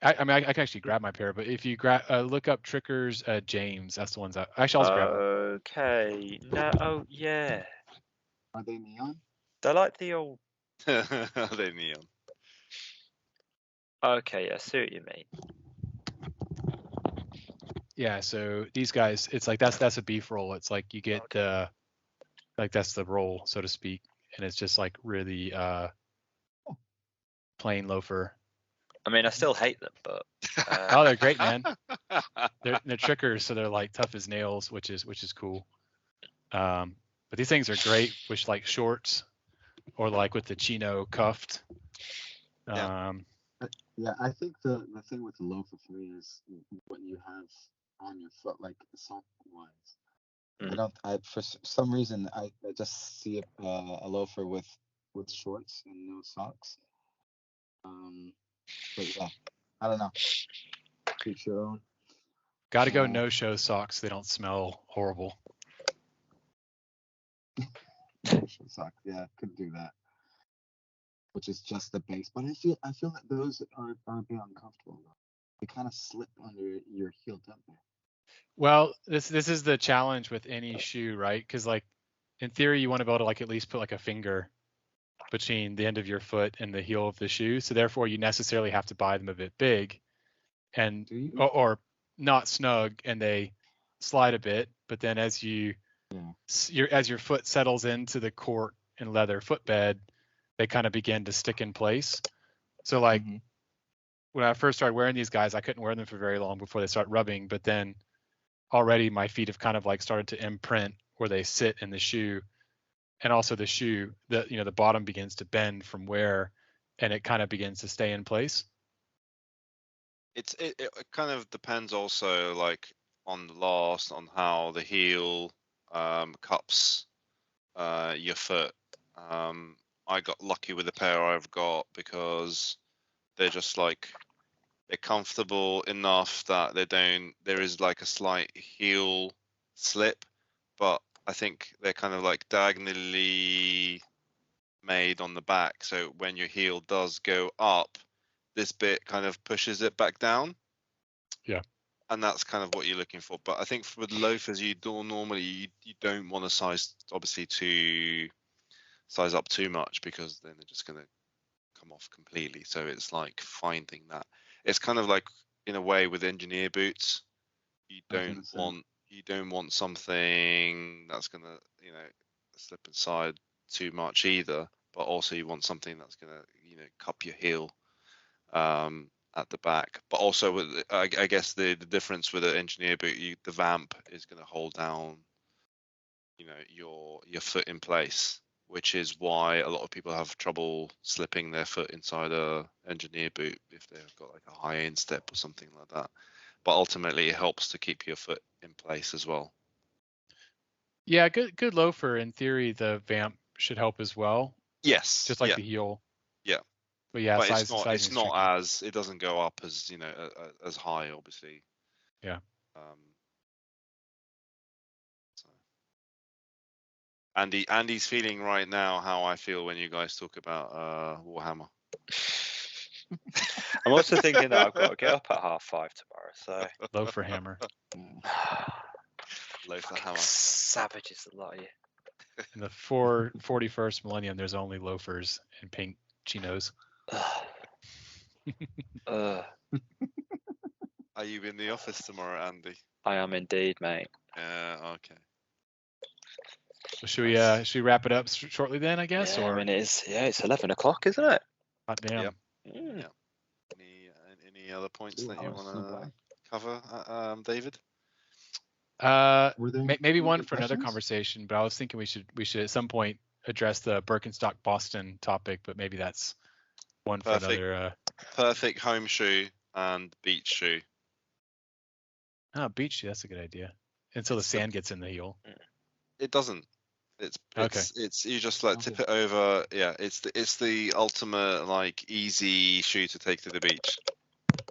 I mean, I can actually grab my pair, but if you look up Tricker's James, that's the ones actually I'll grab them. Okay, no, oh yeah, Are they neon? they're like the old Are they neon? Okay, yeah, I see what you mean. Yeah, so these guys, it's like that's a beef roll. It's like you get like that's the roll, so to speak, and it's just like really plain loafer. I mean, I still hate them, but Oh, they're great, man. They're trickers, so they're like tough as nails, which is cool. But these things are great with like shorts or like with the chino cuffed. Yeah. Yeah, I think the thing with the loafer for me is what you have on your foot, like sock wise. I for some reason I just see a loafer with shorts and no socks. But yeah, I don't know. Each your own. Got to go no-show socks. They don't smell horrible. No-show socks. Yeah, could do that. Which is just the base, but I feel that those are a bit uncomfortable. They kind of slip under your heel, don't they? Well, this is the challenge with any shoe, right? Because like in theory, you want to be able to like at least put like a finger between the end of your foot and the heel of the shoe. So therefore, you necessarily have to buy them a bit big, and Do you? or not snug, and they slide a bit. But then as your foot settles into the cork and leather footbed, they kind of begin to stick in place. So like when I first started wearing these guys, I couldn't wear them for very long before they start rubbing. But then already my feet have kind of like started to imprint where they sit in the shoe, and also the shoe, the bottom begins to bend from wear, and it kind of begins to stay in place. It kind of depends also like on how the heel cups your foot. I got lucky with the pair I've got because they're just like they're comfortable enough that there is like a slight heel slip, but I think they're kind of like diagonally made on the back, so when your heel does go up, this bit kind of pushes it back down. Yeah. And that's kind of what you're looking for. But I think for the loafers, you don't want to size up too much, because then they're just going to come off completely. So it's like finding that. It's kind of like in a way with engineer boots, you don't want something that's going to slip inside too much either, but also you want something that's going to cup your heel at the back. But also with I guess the difference with an engineer boot, the vamp is going to hold down your foot in place, which is why a lot of people have trouble slipping their foot inside a engineer boot if they've got like a high instep or something like that. But ultimately it helps to keep your foot in place as well. Yeah, good loafer. In theory, the vamp should help as well. Yes. Just like the heel. Yeah. But yeah, but it's not as it doesn't go up as as high, obviously. Yeah. So. Andy's feeling right now how I feel when you guys talk about Warhammer. I'm also thinking that I've got to get up at 5:30 tomorrow, so loafer hammer. Loafer hammer. Savages, a lot of you. In the 41st millennium, there's only loafers and pink chinos. Are you in the office tomorrow, Andy? I am indeed, mate. Okay. So should we wrap it up shortly then, I guess? Yeah, I mean it's 11 o'clock, isn't it? Hot damn. Yep. Yeah. Any other points that you want to cover, David? Maybe one for another conversation, but I was thinking we should at some point address the Birkenstock Boston topic, but maybe that's one for another. Perfect home shoe and beach shoe. Oh, beach shoe, that's a good idea. Until the sand gets in the heel. It doesn't. It's you just like tip it over. Yeah, it's the ultimate like easy shoe to take to the beach,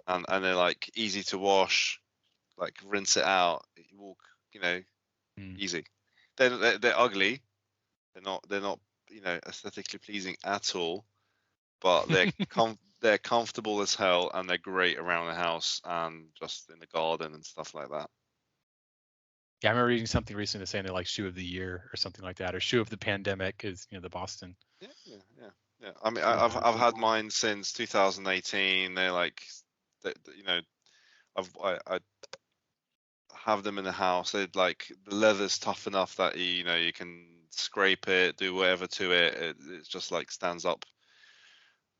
and they're like easy to wash, like rinse it out, you walk, easy. They're ugly. They're not aesthetically pleasing at all, but they're comfortable as hell, and they're great around the house and just in the garden and stuff like that. Yeah, I remember reading something recently saying they're like shoe of the year or something like that, or shoe of the pandemic is the Boston. Yeah. Yeah, I mean, I've had mine since 2018. They're like, you know, I have them in the house. They're like, the leather's tough enough that you know you can scrape it, do whatever to it. It's just like stands up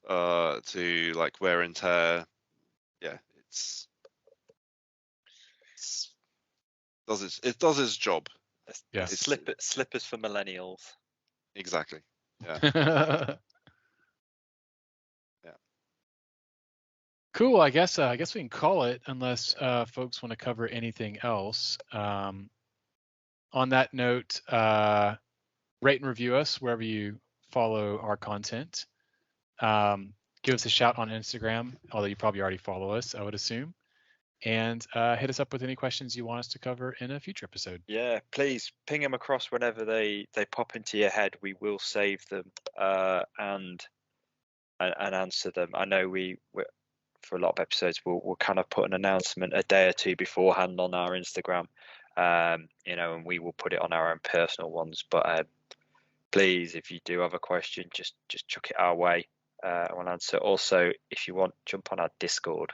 to like wear and tear. Yeah, it does its job. Yeah. Slippers for millennials. Exactly. Yeah. Yeah. Cool. I guess we can call it unless folks want to cover anything else. On that note, rate and review us wherever you follow our content. Give us a shout on Instagram, although you probably already follow us, I would assume. And hit us up with any questions you want us to cover in a future episode. Yeah, please ping them across whenever they pop into your head. We will save them and answer them. I know we for a lot of episodes we'll kind of put an announcement a day or two beforehand on our Instagram, you know, and we will put it on our own personal ones. But please, if you do have a question, just chuck it our way. We'll answer. Also, if you want, jump on our Discord.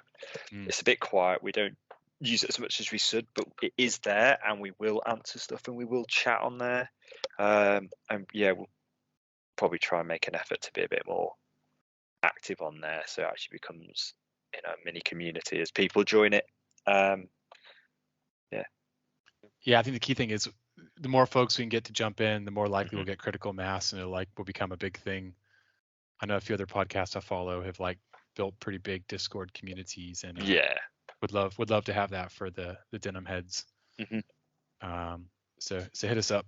It's a bit quiet. We don't use it as much as we should, but it is there, and we will answer stuff and we will chat on there. And yeah, we'll probably try and make an effort to be a bit more active on there, so it actually becomes, you know, a mini community as people join it. Yeah, I think the key thing is the more folks we can get to jump in, the more likely we'll get critical mass, and will become a big thing. I know a few other podcasts I follow have like built pretty big Discord communities, and would love to have that for the Denimheads. So hit us up.